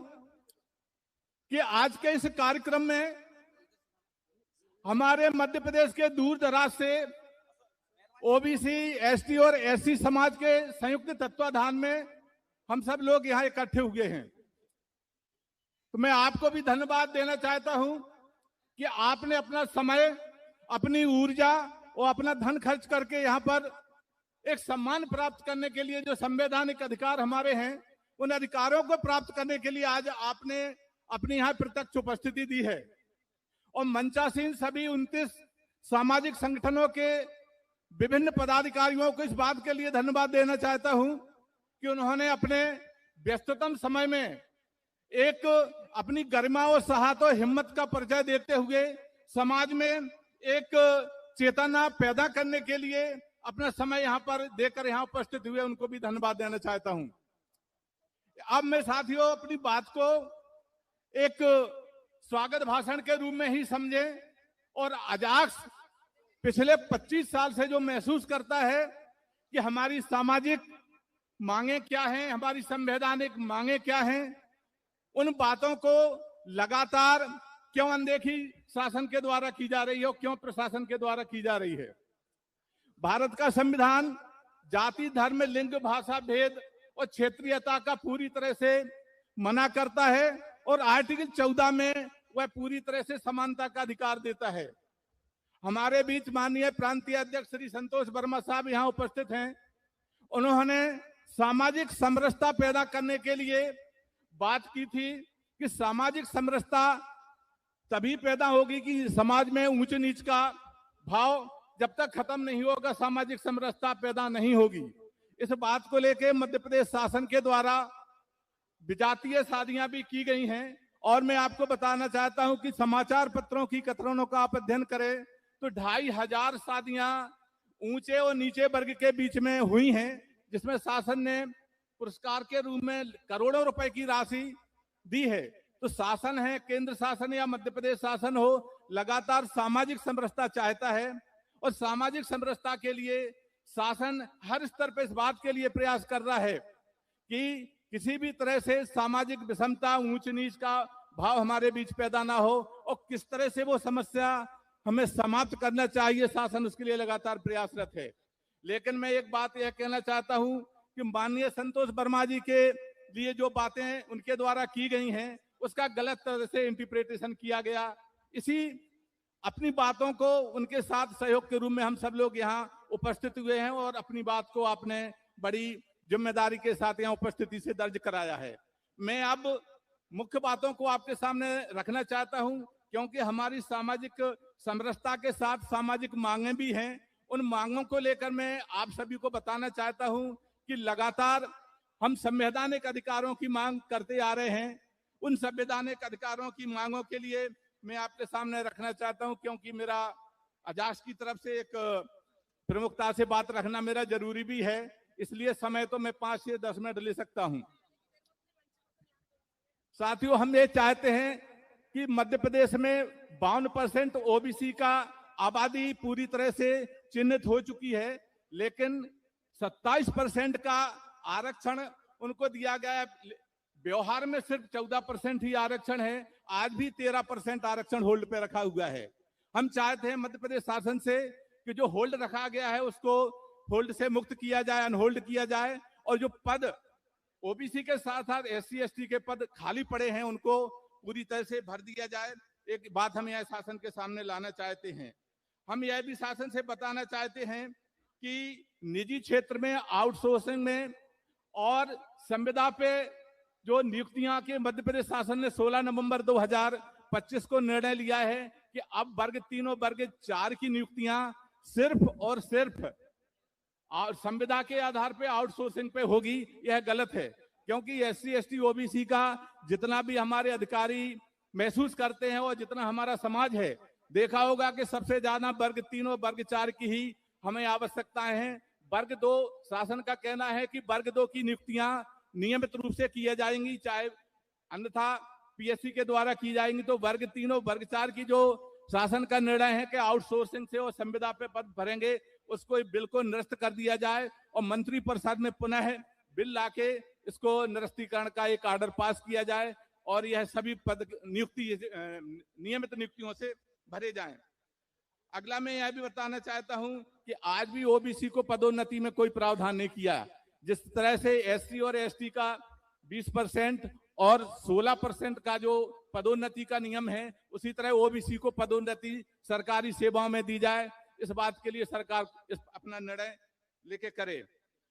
कि आज के इस कार्यक्रम में हमारे मध्य प्रदेश के दूर दराज से ओबीसी, एसटी और एससी समाज के संयुक्त तत्वाधान में हम सब लोग यहां इकट्ठे हुए हैं। तो मैं आपको भी धन्यवाद देना चाहता हूं कि आपने अपना समय, अपनी ऊर्जा और अपना धन खर्च करके यहाँ पर एक सम्मान प्राप्त करने के लिए, जो संवैधानिक अधिकार हमारे हैं, उन अधिकारों को प्राप्त करने के लिए आज आपने अपनी यहाँ प्रत्यक्ष उपस्थिति दी है। और मंचासीन सभी 29 सामाजिक संगठनों के विभिन्न पदाधिकारियों को इस बात के लिए धन्यवाद देना चाहता हूं कि उन्होंने अपने व्यस्ततम समय में एक अपनी गरिमा और साहस और हिम्मत का परिचय देते हुए समाज में एक चेतना पैदा करने के लिए अपना समय यहाँ पर देकर यहाँ उपस्थित हुए, उनको भी धन्यवाद देना चाहता हूं। अब मैं साथियों अपनी बात को एक स्वागत भाषण के रूप में ही समझे और अजाक्स पिछले 25 साल से जो महसूस करता है कि हमारी सामाजिक मांगे क्या हैं, हमारी संवैधानिक मांगे क्या हैं, उन बातों को लगातार क्यों अनदेखी शासन के द्वारा की जा रही है और क्यों प्रशासन के द्वारा की जा रही है। भारत का संविधान जाति, धर्म, लिंग, भाषा भेद और क्षेत्रीयता का पूरी तरह से मना करता है और आर्टिकल 14 में वह पूरी तरह से समानता का अधिकार देता है। हमारे बीच माननीय प्रांतीय अध्यक्ष श्री संतोष वर्मा साहब यहाँ उपस्थित हैं। उन्होंने सामाजिक समरसता पैदा करने के लिए बात की थी कि सामाजिक समरसता तभी पैदा होगी कि समाज में ऊंच नीच का भाव जब तक खत्म नहीं होगा, सामाजिक समरसता पैदा नहीं होगी। इस बात को लेकर मध्य प्रदेश शासन के द्वारा विजातीय शादियां भी की गई हैं और मैं आपको बताना चाहता हूं कि समाचार पत्रों की कतरनों का आप अध्ययन करें तो 2500 शादियां ऊंचे और नीचे वर्ग के बीच में हुई हैं, जिसमें शासन ने पुरस्कार के रूप में करोड़ों रुपए की राशि दी है। तो शासन है, केंद्र शासन या मध्य प्रदेश शासन हो, लगातार सामाजिक समरसता चाहता है और सामाजिक समरसता के लिए शासन हर स्तर पर इस बात के लिए प्रयास कर रहा है कि किसी भी तरह से सामाजिक विषमता, ऊंच नीच का भाव हमारे बीच पैदा ना हो और किस तरह से वो समस्या हमें समाप्त करना चाहिए, शासन उसके लिए लगातार प्रयासरत है। लेकिन मैं एक बात यह कहना चाहता हूं कि माननीय संतोष वर्मा जी के लिए जो बातें उनके द्वारा की गई हैं उसका गलत तरह से इंटरप्रिटेशन किया गया। इसी अपनी बातों को उनके साथ सहयोग के रूप में हम सब लोग यहाँ उपस्थित हुए हैं और अपनी बात को आपने बड़ी जिम्मेदारी के साथ यहाँ उपस्थिति से दर्ज कराया है। मैं अब मुख्य बातों को आपके सामने रखना चाहता हूं क्योंकि हमारी सामाजिक समरसता के साथ सामाजिक मांगे भी हैं। उन मांगों को लेकर मैं आप सभी को बताना चाहता हूं कि लगातार हम संवैधानिक अधिकारों की मांग करते आ रहे हैं। उन संवैधानिक अधिकारों की मांगों के लिए मैं आपके सामने रखना चाहता हूं क्योंकि मेरा अजाक्स की तरफ से एक प्रमुखता से बात रखना मेरा जरूरी भी है। इसलिए समय तो मैं 5 से 10 मिनट ले सकता हूं। साथियों, हम ये चाहते हैं कि मध्य प्रदेश में 52% ओबीसी का आबादी पूरी तरह से चिन्हित हो चुकी है, लेकिन 27% का आरक्षण उनको दिया गया है। व्यवहार में सिर्फ 14% ही आरक्षण है। आज भी 13% आरक्षण होल्ड पे रखा हुआ है। हम चाहते हैं मध्य प्रदेश शासन से कि जो होल्ड रखा गया है उसको होल्ड से मुक्त किया जाए, अनहोल्ड किया जाए, और जो पद ओबीसी के साथ साथ एससी एसटी के पद खाली पड़े हैं उनको पूरी तरह से भर दिया जाए। एक बात हम यह शासन के सामने लाना चाहते हैं। हम यह भी शासन से बताना चाहते हैं कि निजी क्षेत्र में आउटसोर्सिंग में और संविदा पे जो नियुक्तियां के मध्य प्रदेश शासन ने 16 नवंबर 2025 को निर्णय लिया है कि अब वर्ग 3 और वर्ग 4 की नियुक्तियां सिर्फ और सिर्फ संविदा के आधार पे आउटसोर्सिंग पे होगी। यह गलत है, क्योंकि एससी एसटी ओबीसी का जितना भी हमारे अधिकारी महसूस करते हैं और जितना हमारा समाज है, देखा होगा कि सबसे ज्यादा वर्ग 3 और वर्ग 4 की ही हमें आवश्यकताएं हैं। वर्ग 2 शासन का कहना है कि वर्ग 2 की नियुक्तियां नियमित रूप से की जाएंगी, चाहे अन्यथा पीएससी के द्वारा की जाएंगी। तो वर्ग 3 और वर्ग 4 की जो शासन का निर्णय है कि आउटसोर्सिंग से और संविदा पे पद भरेंगे, उसको बिल्कुल निरस्त कर दिया जाए और मंत्री परिषद में पुनः बिल लाके इसको निरस्तीकरण का एक ऑर्डर पास किया जाए और यह सभी पद नियमित नियुक्तियों से भरे जाएं। अगला मैं यह भी बताना चाहता हूं कि आज भी ओबीसी को पदोन्नति में कोई प्रावधान नहीं किया। जिस तरह से एससी और एसटी का 20% और 16% का जो पदोन्नति का नियम है, उसी तरह ओबीसी को पदोन्नति सरकारी सेवाओं में दी जाए। इस बात के लिए सरकार अपना निर्णय लेके करे।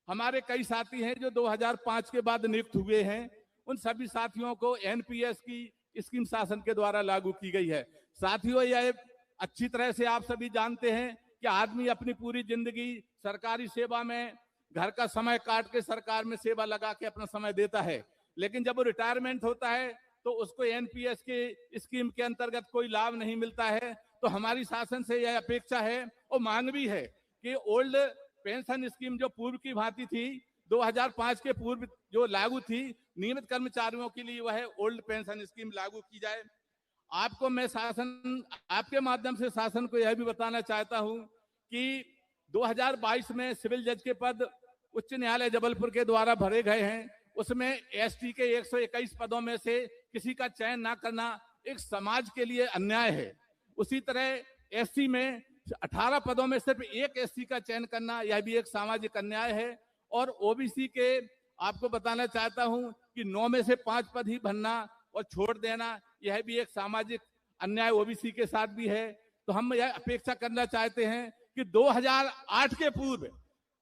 हमारे कई साथी हैं जो 2005 के बाद नियुक्त हुए हैं, उन सभी साथियों को एनपीएस की स्कीम शासन के द्वारा लागू की गई है। साथियों, यह अच्छी तरह से आप सभी जानते हैं कि आदमी अपनी पूरी जिंदगी सरकारी सेवा में घर का समय काट के सरकार में सेवा लगा के अपना समय देता है, लेकिन जब वो रिटायरमेंट होता है तो उसको एनपीएस के स्कीम के अंतर्गत कोई लाभ नहीं मिलता है। तो हमारी शासन से यह अपेक्षा है और मांग भी है कि ओल्ड पेंशन स्कीम जो पूर्व की भांति थी, 2005 के पूर्व जो लागू थी, नियमित कर्मचारियों के लिए वह ओल्ड पेंशन स्कीम लागू की जाए। आपको मैं आपके माध्यम से शासन को यह भी बताना चाहता हूं कि 2022 में सिविल जज के पद उच्च न्यायालय जबलपुर के द्वारा भरे गए हैं। उसमें एसटी के 121 पदों में से किसी का चयन ना करना एक समाज के लिए अन्याय है। उसी तरह एससी में 18 पदों में सिर्फ एक एससी का चयन करना, यह भी एक सामाजिक अन्याय है। और ओबीसी के आपको बताना चाहता हूं कि 9 में से 5 पद ही भरना और छोड़ देना, यह भी एक सामाजिक अन्याय ओबीसी के साथ भी है। तो हम यह अपेक्षा करना चाहते हैं कि 2008 के पूर्व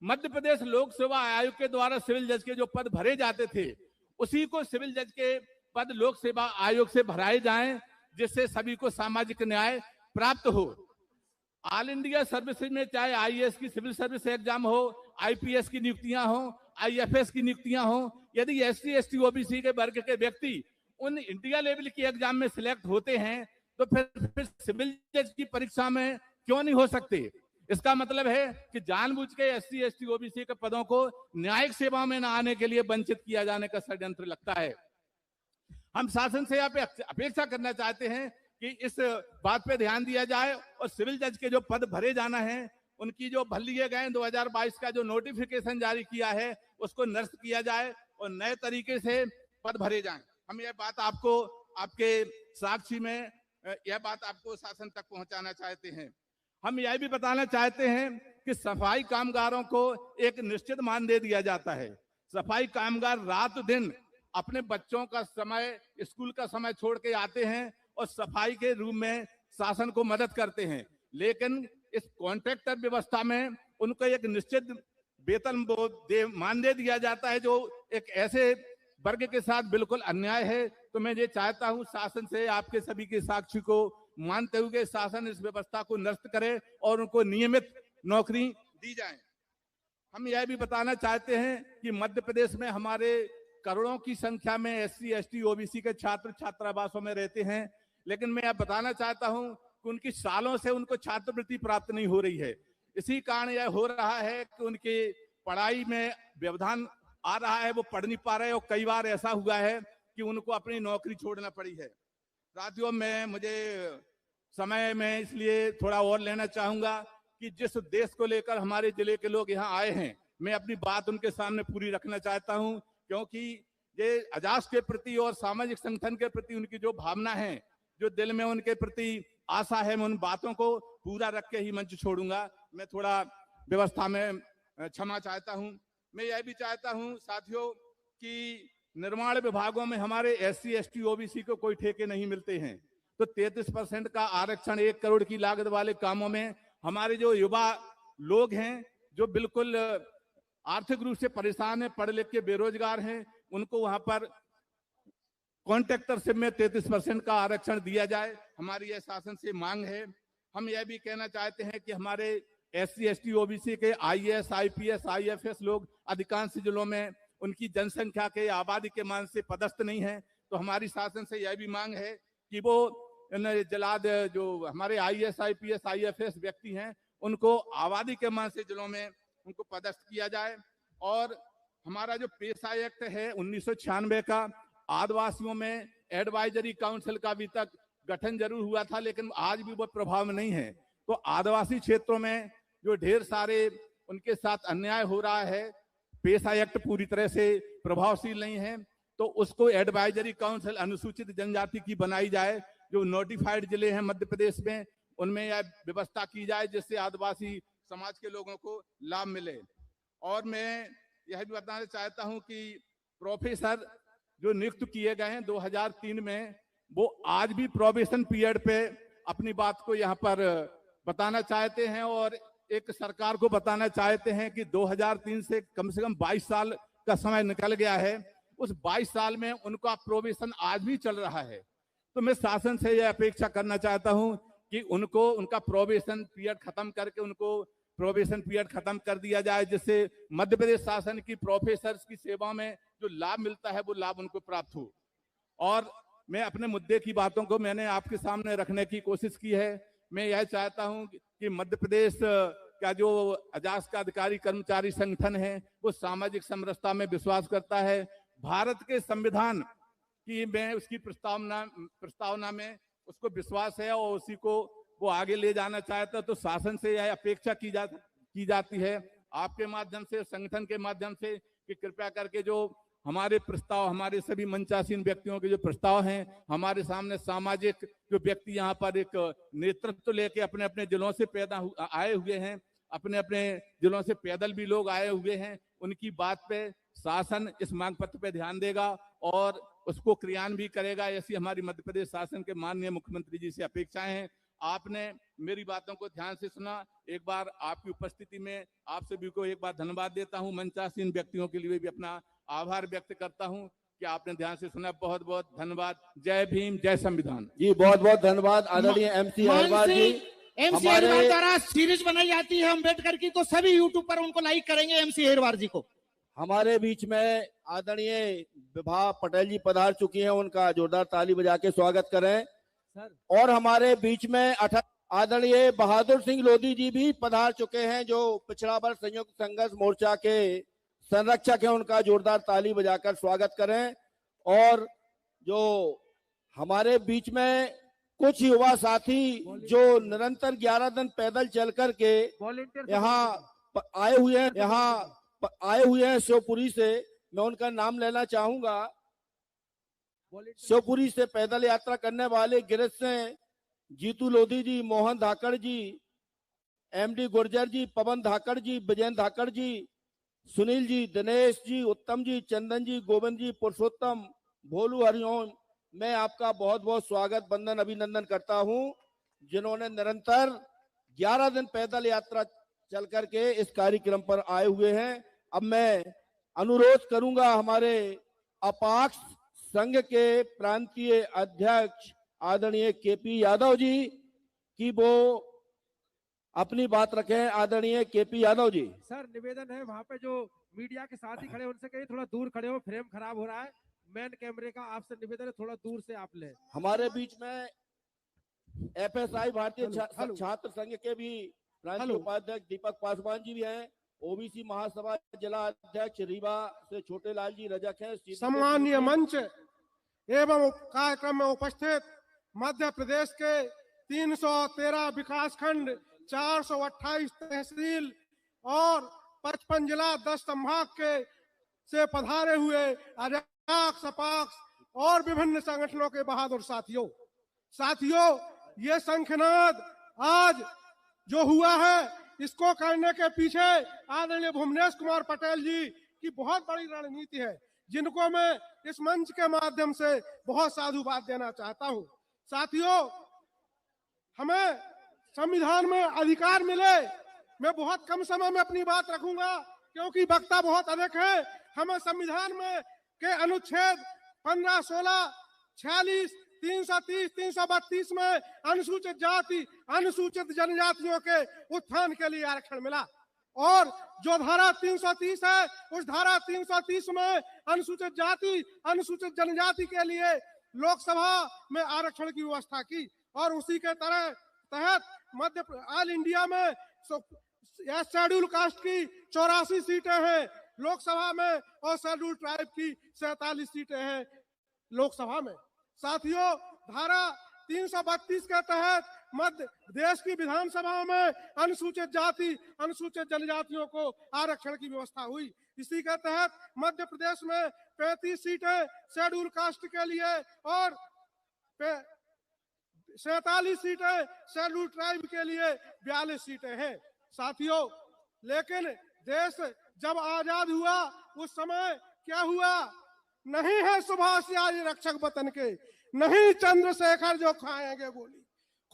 मध्य प्रदेश लोक सेवा आयोग के द्वारा सिविल जज के जो पद भरे जाते थे, उसी को सिविल जज के पद लोक सेवा आयोग से भराए जाएं, जिससे सभी को सामाजिक न्याय प्राप्त हो। ऑल इंडिया सर्विसेज में चाहे आईएएस की सिविल सर्विस एग्जाम हो, आईपीएस की नियुक्तियां हो, आईएफएस की नियुक्तियां हो, यदि एससी एसटी ओबीसी के वर्ग के व्यक्ति उन इंडिया लेवल की एग्जाम में सिलेक्ट होते हैं तो फिर सिविल जज की परीक्षा में क्यों नहीं हो सकते? इसका मतलब है कि जानबूझ के एससी एसटी ओबीसी के पदों को न्यायिक सेवा में न आने के लिए वंचित किया जाने का षड्यंत्र लगता है। हम शासन से अपेक्षा करना चाहते हैं कि इस बात पे ध्यान दिया जाए और सिविल जज के जो पद भरे जाना है, उनकी जो भर लिए गए 2022 का जो नोटिफिकेशन जारी किया है, उसको निरस्त किया जाए और नए तरीके से पद भरे जाएं। हम यह बात आपको आपके साक्षी में यह बात आपको शासन तक पहुंचाना चाहते हैं। हम यह भी बताना चाहते हैं कि सफाई कामगारों को एक निश्चित मानदेय दिया जाता है। सफाई कामगार रात दिन अपने बच्चों का समय, स्कूल का समय छोड़ के आते हैं और सफाई के रूप में शासन को मदद करते हैं, लेकिन इस कॉन्ट्रैक्टर व्यवस्था में उनको एक निश्चित वेतन मानदेय दिया जाता है, जो एक ऐसे वर्ग के साथ बिल्कुल अन्याय है। तो मैं ये चाहता हूं शासन से, आपके सभी के साक्षी को मानते हुए शासन इस व्यवस्था को निरस्त करे और उनको नियमित नौकरी दी जाए। हम यह भी बताना चाहते हैं कि मध्य प्रदेश में हमारे करोड़ों की संख्या में एससी एसटी ओबीसी के छात्र छात्रावासों में रहते हैं, लेकिन मैं यह बताना चाहता हूं कि उनकी सालों से उनको छात्रवृत्ति प्राप्त नहीं हो रही है। इसी कारण यह हो रहा है कि उनके पढ़ाई में व्यवधान आ रहा है, वो पढ़ नहीं पा रहे, और कई बार ऐसा हुआ है कि उनको अपनी नौकरी छोड़ना पड़ी है। साथियों, मैं मुझे समय में इसलिए थोड़ा और लेना चाहूंगा कि जिस उद्देश्य को लेकर हमारे जिले के लोग यहाँ आए हैं, मैं अपनी बात उनके सामने पूरी रखना चाहता हूं, क्योंकि ये अजास के प्रति और सामाजिक संगठन के प्रति उनकी जो भावना है, जो दिल में उनके प्रति आशा है, मैं उन बातों को पूरा रख के ही मंच छोड़ूंगा। मैं थोड़ा व्यवस्था में क्षमा चाहता हूं। मैं यह भी चाहता हूं साथियों कि निर्माण विभागों में हमारे SC ST OBC को कोई ठेके नहीं मिलते हैं, तो 33% का आरक्षण 1 करोड़ की लागत वाले कामों में हमारे जो युवा लोग हैं, जो बिल्कुल आर्थिक रूप से परेशान हैं, पढ़ लिख के बेरोजगार हैं, उनको वहां पर कॉन्ट्रैक्टरशिप में 33% का आरक्षण दिया जाए, हमारी यह शासन से मांग है। हम यह भी कहना चाहते हैं कि हमारे SC ST OBC के IAS IPS IFS लोग अधिकांश जिलों में उनकी जनसंख्या के आबादी के मान से पदस्थ नहीं है, तो हमारी शासन से यह भी मांग है कि वो जलाद जो हमारे IAS IPS IFS व्यक्ति हैं, उनको आबादी के मान से जिलों में उनको पदस्थ किया जाए। और हमारा जो पेशा एक्ट है 1996 का, आदिवासियों में एडवाइजरी काउंसिल का अभी तक गठन जरूर हुआ था, लेकिन आज भी वो प्रभाव में नहीं है। तो आदिवासी क्षेत्रों में जो ढेर सारे उनके साथ अन्याय हो रहा है, पेशा एक्ट पूरी तरह से प्रभावशील नहीं है, तो उसको एडवाइजरी काउंसिल अनुसूचित जनजाति की बनाई जाए। जो नोटिफाइड जिले हैं मध्य प्रदेश में, उनमें यह व्यवस्था की जाए जिससे आदिवासी समाज के लोगों को लाभ मिले। और मैं यह भी बताना चाहता हूं कि प्रोफेसर जो नियुक्त किए गए हैं 2003 में, वो आज भी प्रोबेशन पीरियड पे अपनी बात को यहाँ पर बताना चाहते हैं और एक सरकार को बताना चाहते हैं कि 2003 से कम 22 साल का समय निकल गया है। उस 22 साल में उनका प्रोबेशन आज भी चल रहा है। तो मैं शासन से यह अपेक्षा करना चाहता हूं कि उनको उनका प्रोबेशन पीरियड खत्म करके उनको प्रोबेशन पीरियड खत्म कर दिया जाए, जिससे मध्य प्रदेश शासन की प्रोफेसर्स की सेवा में जो लाभ मिलता है वो लाभ उनको प्राप्त हो। और मैं अपने मुद्दे की बातों को मैंने आपके सामने रखने की कोशिश की है। मैं यह चाहता हूं कि मध्य प्रदेश का जो अजास का अधिकारी कर्मचारी संगठन है वो सामाजिक समरसता में विश्वास करता है। भारत के संविधान की में उसकी प्रस्तावना में उसको विश्वास है और उसी को वो आगे ले जाना चाहता है। तो शासन से यह अपेक्षा की जाती है आपके माध्यम से, संगठन के माध्यम से, कि कृपया करके जो हमारे प्रस्ताव, हमारे सभी मंचासीन व्यक्तियों के जो प्रस्ताव हैं, हमारे सामने सामाजिक जो व्यक्ति यहाँ पर एक नेतृत्व लेके अपने अपने जिलों से आए हुए हैं, अपने अपने जिलों से पैदल भी लोग आए हुए हैं, उनकी बात पे शासन इस मांग पत्र पे ध्यान देगा और उसको क्रियान्वित भी करेगा। ऐसी हमारी मध्य प्रदेश शासन के माननीय मुख्यमंत्री जी से अपेक्षाएं हैं। आपने मेरी बातों को ध्यान से सुना। एक बार आपकी उपस्थिति में आप सभी को एक बार धन्यवाद देता हूं। मंचासीन व्यक्तियों के लिए भी अपना आभार व्यक्त करता हूं कि आपने ध्यान से सुना। बहुत बहुत धन्यवाद। जय भीम, जय संविधान। जी बहुत बहुत धन्यवाद आदरणीय MC अहिरवार जी। MC अहिरवार द्वारा सीरीज बनाई जाती है अम्बेडकर की, तो सभी यूट्यूब पर उनको लाइक करेंगे MC अहिरवार जी को। हमारे बीच में आदरणीय विभा पटेल जी पधार चुकी हैं, उनका जोरदार ताली बजा के स्वागत करें। और हमारे बीच में आदरणीय बहादुर सिंह लोधी जी भी पधार चुके हैं, जो पिछड़ा वर्ग संयुक्त संघर्ष मोर्चा के संरक्षक हैं, उनका जोरदार ताली बजाकर स्वागत करें। और जो हमारे बीच में कुछ युवा साथी जो निरंतर 11 दिन पैदल चल करके यहाँ आए हुए हैं शिवपुरी से, मैं उनका नाम लेना चाहूंगा। शिवपुरी से पैदल यात्रा करने वाले गिरीश सिंह, जीतू लोधी जी, मोहन धाकड़ जी, MD गुर्जर जी, पवन धाकड़ जी, विजयेंद्र धाकड़ जी, सुनील जी, दिनेश जी, उत्तम जी, चंदन जी, गोविंद जी, पुरुषोत्तम, भोलू, हरिओम, मैं आपका बहुत बहुत स्वागत, वंदन, अभिनंदन करता हूं, जिन्होंने निरंतर 11 दिन पैदल यात्रा चल करके इस कार्यक्रम पर आए हुए हैं। अब मैं अनुरोध करूंगा हमारे अपाक्ष संघ के प्रांतीय अध्यक्ष आदरणीय KP यादव जी की वो अपनी बात रखें। आदरणीय KP यादव जी। सर निवेदन है, वहाँ पे जो मीडिया के साथी खड़े उनसे कहीं थोड़ा दूर खड़े हो, फ्रेम खराब हो रहा है। मेन कैमरे का आपसे निवेदन है थोड़ा दूर से आप ले। हमारे बीच में FSI भारतीय छात्र संघ के भी प्रांतीय उपाध्यक्ष दीपक पासवान जी भी हैं, ओबीसी महासभा जिला अध्यक्ष रीवा से छोटे लाल जी रजक हैं। सम्मानीय मंच एवं कार्यक्रम में उपस्थित मध्य प्रदेश के 313 विकासखंड, 428 तहसील और 55 जिला 10 संभाग के से पधारे हुए अजाक सपाक्स और विभिन्न संगठनों के बहादुर साथियों, ये शंखनाद आज जो हुआ है, इसको करने के पीछे आदरणीय भुवनेश कुमार पटेल जी की बहुत बड़ी रणनीति है, जिनको मैं इस मंच के माध्यम से बहुत साधुवाद देना चाहता हूं। साथियों, हमें संविधान में अधिकार मिले। मैं बहुत कम समय में अपनी बात रखूंगा क्योंकि वक्ता बहुत अधिक है। हमें संविधान में के अनुच्छेद 15, 16, 46, 330, 332 में अनुसूचित जाति, अनुसूचित जनजातियों के उत्थान के लिए आरक्षण मिला और जो धारा 330 है, उस धारा 330 में अनुसूचित जाति, अनुसूचित जनजाति के लिए लोकसभा में आरक्षण की व्यवस्था की और उसी के तहत मध्य ऑल इंडिया में शेड्यूल कास्ट की 84 सीटें हैं लोकसभा में और शेड्यूल ट्राइब की 47 सीटें हैं लोकसभा में। साथियों, धारा 332 के तहत मध्य देश की विधानसभा में अनुसूचित जाति, अनुसूचित जनजातियों को आरक्षण की व्यवस्था हुई। इसी के तहत मध्य प्रदेश में 35 सीटें शेड्यूल कास्ट के लिए और 47 सीटें शेड्यूल ट्राइब के लिए 42 सीटें हैं। साथियों, लेकिन देश जब आजाद हुआ उस समय क्या हुआ? नहीं है सुभाष आज रक्षक वतन के, नहीं चंद्रशेखर जो खाएंगे गोली,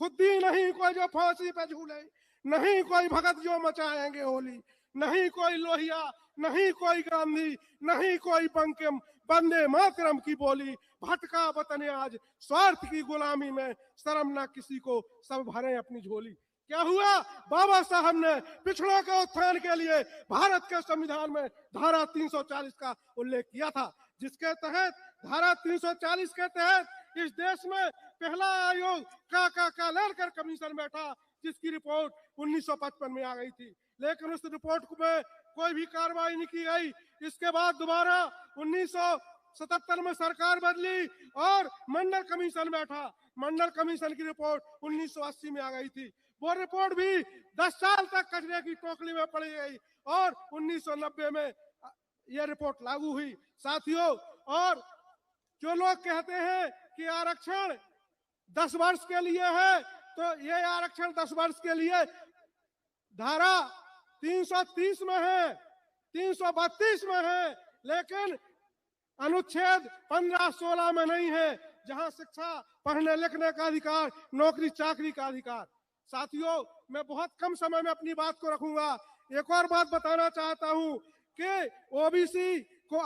खुद भी नहीं कोई जो फांसी पे झूले, नहीं कोई भगत जो मचाएंगे होली, नहीं कोई लोहिया, नहीं कोई गांधी, नहीं कोई बंकिम, वंदे मातरम की बोली। भटका वतन आज स्वार्थ की गुलामी में, शर्म ना किसी को, सब भरे अपनी झोली। क्या हुआ? बाबा साहब ने पिछड़ों के उत्थान के लिए भारत के संविधान में धारा 340 का उल्लेख किया था, जिसके तहत धारा 340 के तहत इस देश में पहला आयोग का लड़कर कमीशन बैठा, जिसकी रिपोर्ट 1955 में आ गई थी, लेकिन उस रिपोर्ट में कोई भी कार्रवाई नहीं की गई। इसके बाद दोबारा 1977 में सरकार बदली और मंडल कमीशन बैठा। मंडल कमीशन की रिपोर्ट 1980 में आ गई थी। वो रिपोर्ट भी 10 साल तक कचरे की टोकरी में पड़ी गई और 1990 में यह रिपोर्ट लागू हुई। साथियों, और जो लोग कहते हैं कि आरक्षण 10 वर्ष के लिए है, तो ये आरक्षण 10 वर्ष के लिए धारा 330 में है, 332 में है, लेकिन अनुच्छेद 15, 16 में नहीं है, जहां शिक्षा, पढ़ने लिखने का अधिकार, नौकरी चाकरी का अधिकार। साथियों, मैं बहुत कम समय में अपनी बात को रखूंगा। एक और बात बताना चाहता हूं कि ओबीसी को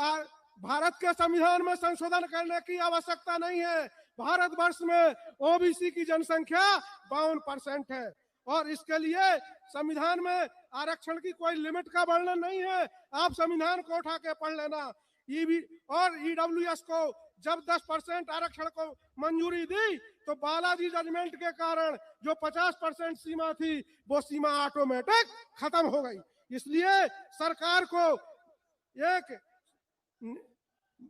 भारत के संविधान में संशोधन करने की आवश्यकता नहीं है। भारतवर्ष में ओबीसी की जनसंख्या 52% है और इसके लिए संविधान में आरक्षण की कोई लिमिट का वर्णन नहीं है। आप संविधान को उठा के पढ़ लेना। और ईडब्ल्यूएस को जब 10% आरक्षण को मंजूरी दी, तो बालाजी जजमेंट के कारण जो 50% सीमा थी, वो सीमा ऑटोमेटिक खत्म हो गई। इसलिए सरकार को एक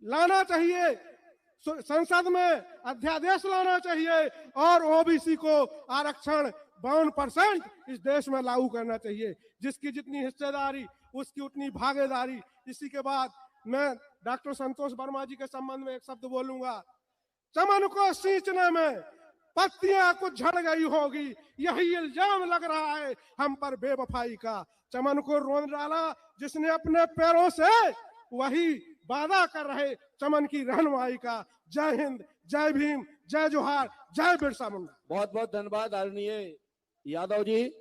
लाना चाहिए, संसद में अध्यादेश लाना चाहिए और ओबीसी को आरक्षण 52% इस देश में लागू करना चाहिए। जिसकी जितनी हिस्सेदारी उसकी उतनी भागीदारी। इसी के बाद मैं डॉक्टर संतोष वर्मा जी के संबंध में एक शब्द बोलूंगा। चमन को सींचने में पत्तियां कुछ झड़ गई होगी, यही इल्जाम लग रहा है हम पर बेवफाई का। चमन को रोन डाला जिसने अपने पैरों से, वही वादा कर रहे चमन की रहनुमाई का। जय हिंद, जय भीम, जय जोहार, जय बिरसा मुंडा। बहुत बहुत धन्यवाद आदरणीय यादव जी।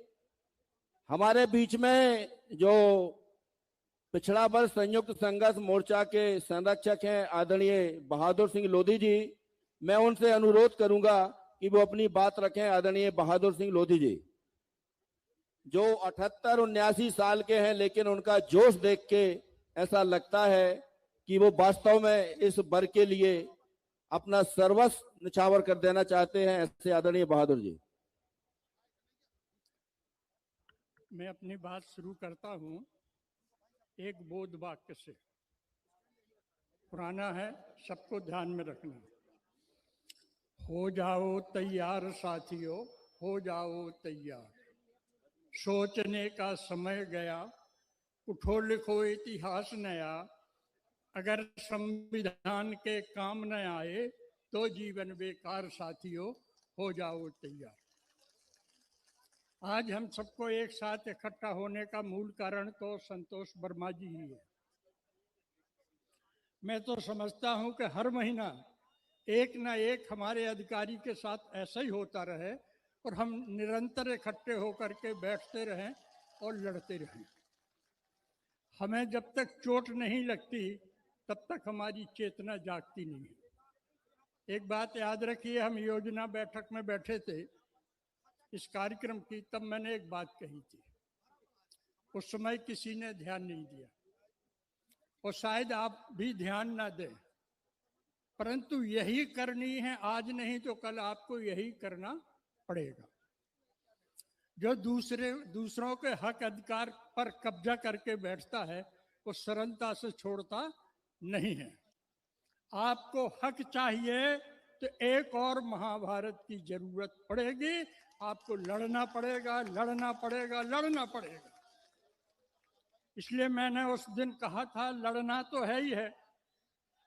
हमारे बीच में जो पिछड़ा वर्ग संयुक्त संघर्ष मोर्चा के संरक्षक हैं आदरणीय बहादुर सिंह लोधी जी, मैं उनसे अनुरोध करूंगा कि वो अपनी बात रखें। आदरणीय बहादुर सिंह लोधी जी जो 78-79 साल के हैं, लेकिन उनका जोश देख के ऐसा लगता है कि वो वास्तव में इस वर्ग के लिए अपना सर्वस्व निछावर कर देना चाहते हैं। ऐसे आदरणीय बहादुर जी। मैं अपनी बात शुरू करता हूं। एक बोध वाक्य से, पुराना है, सबको ध्यान में रखना। हो जाओ तैयार साथियों, हो जाओ तैयार, सोचने का समय गया, उठो लिखो इतिहास नया, अगर संविधान के काम न आए तो जीवन बेकार साथियों, हो जाओ तैयार। आज हम सबको एक साथ इकट्ठा होने का मूल कारण तो संतोष वर्मा जी ही है। मैं तो समझता हूं कि हर महीना एक न एक हमारे अधिकारी के साथ ऐसा ही होता रहे और हम निरंतर इकट्ठे होकर के बैठते रहें और लड़ते रहें। हमें जब तक चोट नहीं लगती तब तक हमारी चेतना जागती नहीं। एक बात याद रखिए, हम योजना बैठक में बैठे थे इस कार्यक्रम की, तब मैंने एक बात कही थी, उस समय किसी ने ध्यान नहीं दिया और शायद आप भी ध्यान ना दें, परंतु यही करनी है, आज नहीं तो कल आपको यही करना पड़ेगा। जो दूसरों के हक अधिकार पर कब्जा करके बैठता है वो सरलता से छोड़ता नहीं है। आपको हक चाहिए तो एक और महाभारत की जरूरत पड़ेगी, आपको लड़ना पड़ेगा, लड़ना पड़ेगा, लड़ना पड़ेगा। इसलिए मैंने उस दिन कहा था, लड़ना तो है ही है,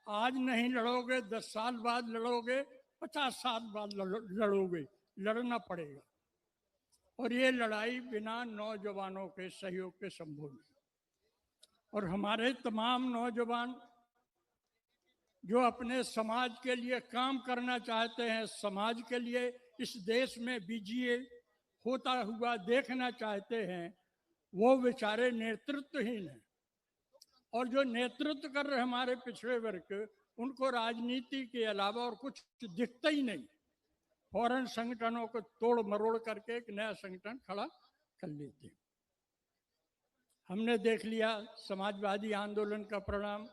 आज नहीं लड़ोगे 10 साल बाद लड़ोगे, 50 साल बाद लड़ोगे, लड़ना पड़ेगा। और ये लड़ाई बिना नौजवानों के सहयोग के संभव नहीं। और हमारे तमाम नौजवान जो अपने समाज के लिए काम करना चाहते हैं, समाज के लिए इस देश में विजय होता हुआ देखना चाहते हैं, वो बेचारे नेतृत्वहीन हैं। और जो नेतृत्व कर रहे हमारे पिछड़े वर्ग, उनको राजनीति के अलावा और कुछ दिखता ही नहीं। फौरन संगठनों को तोड़ मरोड़ करके एक नया संगठन खड़ा कर लेते हैं। हमने देख लिया समाजवादी आंदोलन का परिणाम।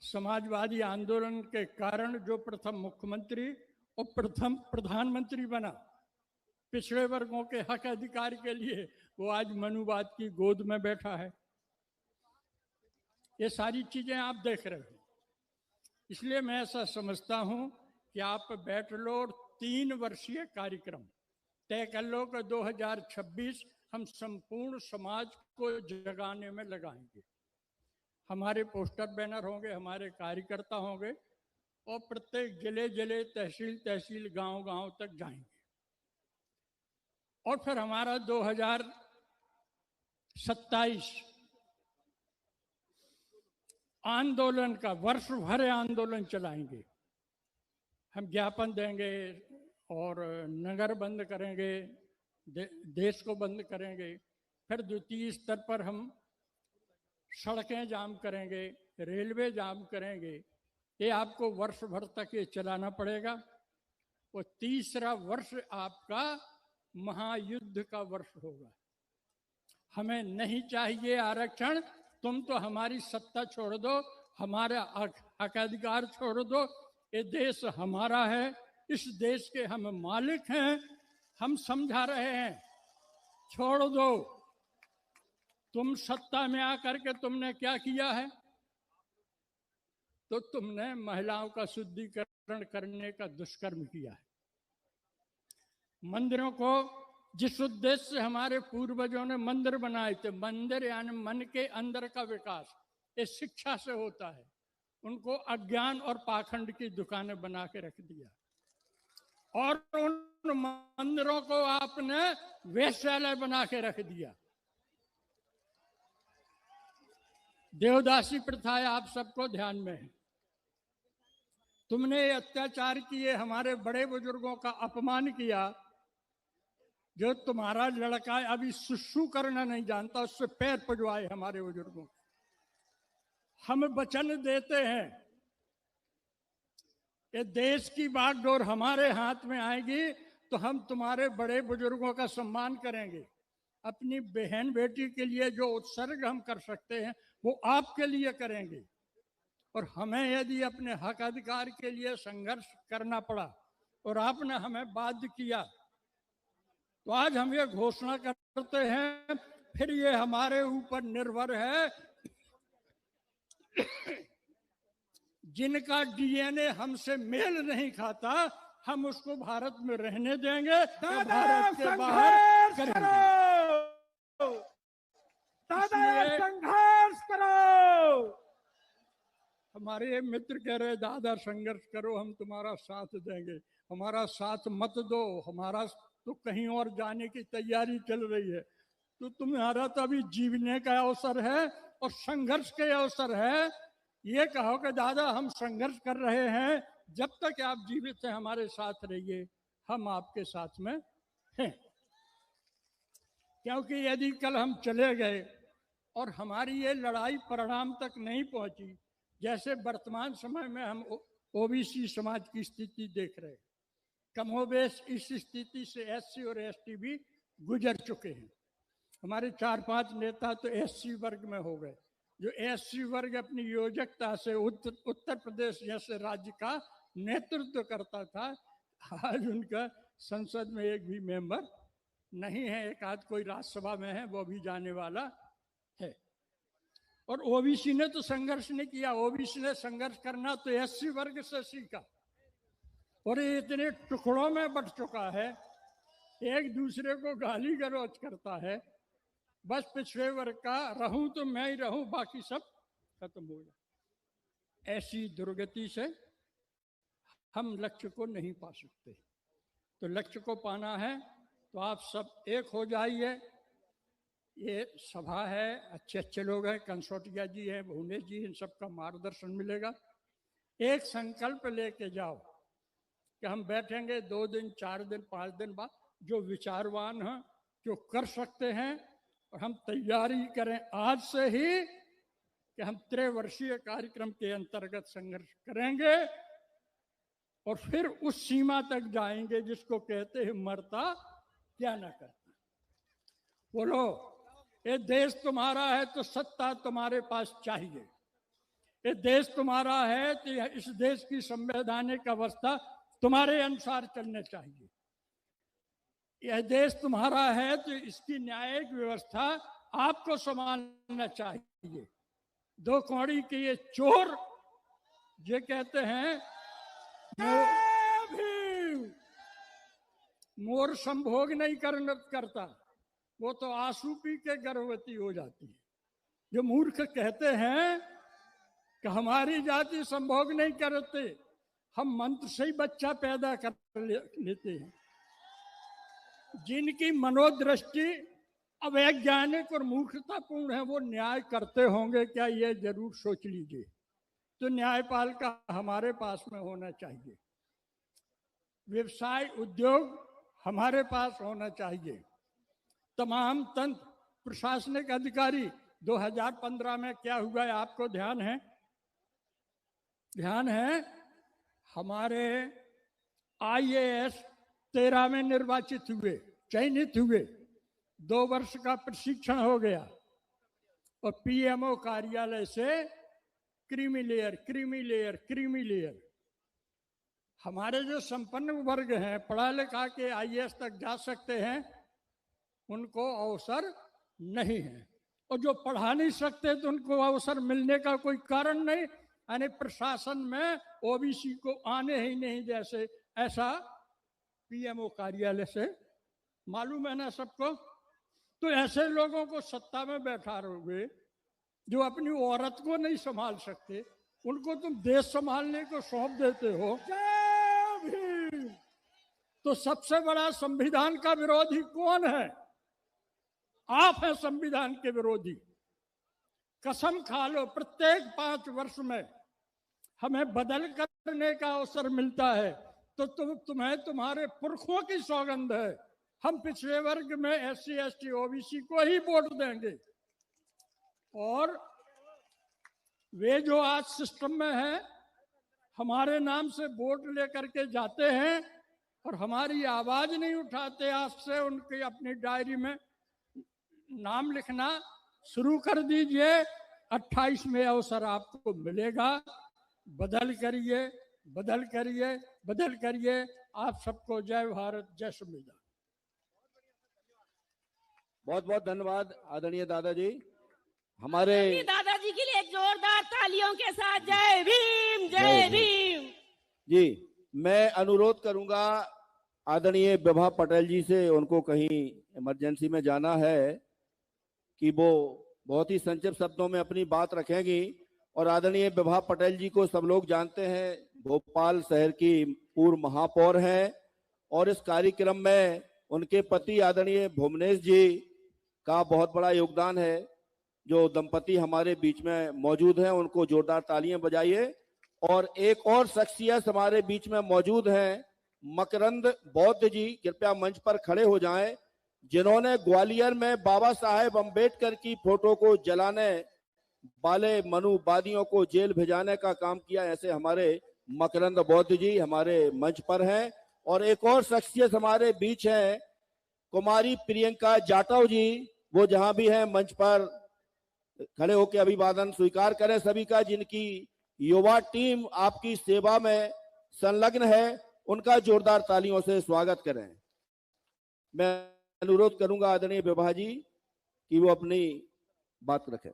समाजवादी आंदोलन के कारण जो प्रथम मुख्यमंत्री और प्रथम प्रधानमंत्री बना पिछड़े वर्गों के हक अधिकार के लिए, वो आज मनुवाद की गोद में बैठा है। ये सारी चीजें आप देख रहे हो। इसलिए मैं ऐसा समझता हूं कि आप बैठ लो और 3 वर्षीय कार्यक्रम तय कर लो कि 2026 हम संपूर्ण समाज को जगाने में लगाएंगे। हमारे पोस्टर बैनर होंगे, हमारे कार्यकर्ता होंगे और प्रत्येक जिले जिले, तहसील तहसील, गांव गांव तक जाएंगे। और फिर हमारा 2027 आंदोलन का वर्ष भर आंदोलन चलाएंगे। हम ज्ञापन देंगे और नगर बंद करेंगे, देश को बंद करेंगे। फिर द्वितीय स्तर पर हम सड़कें जाम करेंगे, रेलवे जाम करेंगे। ये आपको वर्ष भर तक ये चलाना पड़ेगा। और तीसरा वर्ष आपका महायुद्ध का वर्ष होगा। हमें नहीं चाहिए आरक्षण, तुम तो हमारी सत्ता छोड़ दो, हमारा हक अधिकार छोड़ दो। ये देश हमारा है, इस देश के हम मालिक हैं। हम समझा रहे हैं, छोड़ दो। तुम सत्ता में आकर के तुमने क्या किया है? तो तुमने महिलाओं का शुद्धिकरण करने का दुष्कर्म किया है। मंदिरों को जिस उद्देश्य से हमारे पूर्वजों ने मंदिर बनाए थे, मंदिर यानी मन के अंदर का विकास, ये शिक्षा से होता है, उनको अज्ञान और पाखंड की दुकानें बना के रख दिया। और उन मंदिरों को आपने वेश्यालय बना के रख दिया। देवदासी प्रथाएं आप सबको ध्यान में है। तुमने अत्याचार किए, हमारे बड़े बुजुर्गों का अपमान किया। जो तुम्हारा लड़का अभी सुसु करना नहीं जानता, उससे पैर पजवाए हमारे बुजुर्गों। हम वचन देते हैं कि देश की बागडोर हमारे हाथ में आएगी तो हम तुम्हारे बड़े बुजुर्गों का सम्मान करेंगे। अपनी बहन बेटी के लिए जो उत्सर्ग हम कर सकते हैं वो आपके लिए करेंगे। और हमें यदि अपने हक अधिकार के लिए संघर्ष करना पड़ा और आपने हमें बाध्य किया, तो आज हम ये घोषणा करते हैं फिर ये हमारे ऊपर निर्भर है। जिनका डीएनए हमसे मेल नहीं खाता, हम उसको भारत में रहने देंगे या भारत के बाहर करेंगे। संघर्ष करो। हमारे मित्र कह रहे दादा संघर्ष करो, हम तुम्हारा साथ देंगे। हमारा साथ मत दो, हमारा तो कहीं और जाने की तैयारी चल रही है। तो तुम्हारा तो अभी जीवने का अवसर है और संघर्ष के अवसर है। ये कहो कि दादा हम संघर्ष कर रहे हैं, जब तक आप जीवित हैं हमारे साथ रहिए, हम आपके साथ में हैं। क्योंकि यदि कल हम चले गए और हमारी ये लड़ाई परिणाम तक नहीं पहुंची, जैसे वर्तमान समय में हम ओबीसी समाज की स्थिति देख रहे हैं, कमोबेश इस स्थिति से एससी और एसटी भी गुजर चुके हैं। हमारे 4-5 नेता तो एससी वर्ग में हो गए। जो एससी वर्ग अपनी योजकता से उत्तर प्रदेश जैसे राज्य का नेतृत्व करता था, आज उनका संसद में एक भी मेंबर नहीं है। एक आध कोई राज्यसभा में है, वो भी जाने वाला है। और ओबीसी ने तो संघर्ष नहीं किया। ओबीसी ने संघर्ष करना तो एससी वर्ग से सीखा, और ये इतने टुकड़ों में बट चुका है, एक दूसरे को गाली गलौज करता है। बस पिछड़े वर्ग का रहूं तो मैं ही रहूं, बाकी सब खत्म हो जाए। ऐसी दुर्गति से हम लक्ष्य को नहीं पा सकते। तो लक्ष्य को पाना है तो आप सब एक हो जाइए। ये सभा है, अच्छे अच्छे लोग हैं, कंसोटिया जी हैं, भुवनेश जी, इन सबका मार्गदर्शन मिलेगा। एक संकल्प लेके जाओ कि हम बैठेंगे 2 दिन, 4 दिन, 5 दिन बाद, जो विचारवान हैं, जो कर सकते हैं, और हम तैयारी करें आज से ही कि हम 3 वर्षीय कार्यक्रम के अंतर्गत संघर्ष करेंगे और फिर उस सीमा तक जाएंगे जिसको कहते हैं मरता क्या ना करता। बोलो, ये देश तुम्हारा है तो सत्ता तुम्हारे पास चाहिए। ये देश तुम्हारा है तो इस देश की संवैधानिक अवस्था तुम्हारे अनुसार चलने चाहिए। यह देश तुम्हारा है तो इसकी न्यायिक व्यवस्था आपको संभालना चाहिए। 2 कौड़ी के ये चोर ये कहते हैं मोर संभोग नहीं करता, वो तो आंसू पी के गर्भवती हो जाती है। जो मूर्ख कहते हैं कि हमारी जाति संभोग नहीं करते, हम मंत्र से ही बच्चा पैदा कर लेते हैं। जिनकी मनोदृष्टि अवैज्ञानिक और मूर्खतापूर्ण है, वो न्याय करते होंगे क्या, ये जरूर सोच लीजिए। तो न्यायपाल का हमारे पास में होना चाहिए, व्यवसाय उद्योग हमारे पास होना चाहिए। तमाम तंत्र प्रशासनिक अधिकारी 2015 में क्या हुआ है आपको ध्यान है? हमारे आईएएस 13 में निर्वाचित हुए, चयनित हुए, 2 वर्ष का प्रशिक्षण हो गया और पीएमओ कार्यालय से क्रीमी लेयर। हमारे जो संपन्न वर्ग हैं, पढ़ा लिखा के आईएएस तक जा सकते हैं, उनको अवसर नहीं है। और जो पढ़ा नहीं सकते तो उनको अवसर मिलने का कोई कारण नहीं। यानी प्रशासन में ओबीसी को आने ही नहीं जैसे, ऐसा पीएमओ कार्यालय से मालूम है ना सबको। तो ऐसे लोगों को सत्ता में बैठा रहोगे जो अपनी औरत को नहीं संभाल सकते, उनको तुम देश संभालने को सौंप देते हो। तो सबसे बड़ा संविधान का विरोधी कौन है? आप हैं संविधान के विरोधी। कसम खा लो, प्रत्येक 5 वर्ष में हमें बदल करने का अवसर मिलता है तो तुम्हें तुम्हारे पुरखों की सौगंध है, हम पिछड़े वर्ग में एससी एसटी ओबीसी को ही वोट देंगे। और वे जो आज सिस्टम में है, हमारे नाम से वोट लेकर के जाते हैं और हमारी आवाज नहीं उठाते, आज से उनकी अपनी डायरी में नाम लिखना शुरू कर दीजिए। 28 में अवसर आपको मिलेगा। बदल करिए। आप सबको जय भारत, जय संविधान। बहुत बहुत धन्यवाद आदरणीय दादाजी। हमारे दादाजी के लिए जोरदार तालियों के साथ जय भीम जय भीम। जी, मैं अनुरोध करूंगा आदरणीय विभा पटेल जी से, उनको कहीं इमरजेंसी में जाना है, कि वो बहुत ही संक्षिप्त शब्दों में अपनी बात रखेंगी। और आदरणीय विभा पटेल जी को सब लोग जानते हैं, भोपाल शहर की पूर्व महापौर हैं, और इस कार्यक्रम में उनके पति आदरणीय भुवनेश जी का बहुत बड़ा योगदान है। जो दंपति हमारे बीच में मौजूद हैं, उनको जोरदार तालियां बजाइए। और एक और शख्सियत हमारे बीच में मौजूद हैं, मकरंद बौद्ध जी, कृपया मंच पर खड़े हो जाएं, जिन्होंने ग्वालियर में बाबा साहेब अंबेडकर की फोटो को जलाने वाले मनुवादियों को जेल भेजाने का काम किया। ऐसे हमारे मकरंद बौद्ध जी हमारे मंच पर हैं। और एक और शख्सियत हमारे बीच है, कुमारी प्रियंका जाटव जी, वो जहां भी हैं मंच पर खड़े होकर अभिवादन स्वीकार करें सभी का, जिनकी युवा टीम आपकी सेवा में संलग्न है, उनका जोरदार तालियों से स्वागत करें। मैं अनुरोध करूंगा आदरणीय विभा जी कि वो अपनी बात रखें।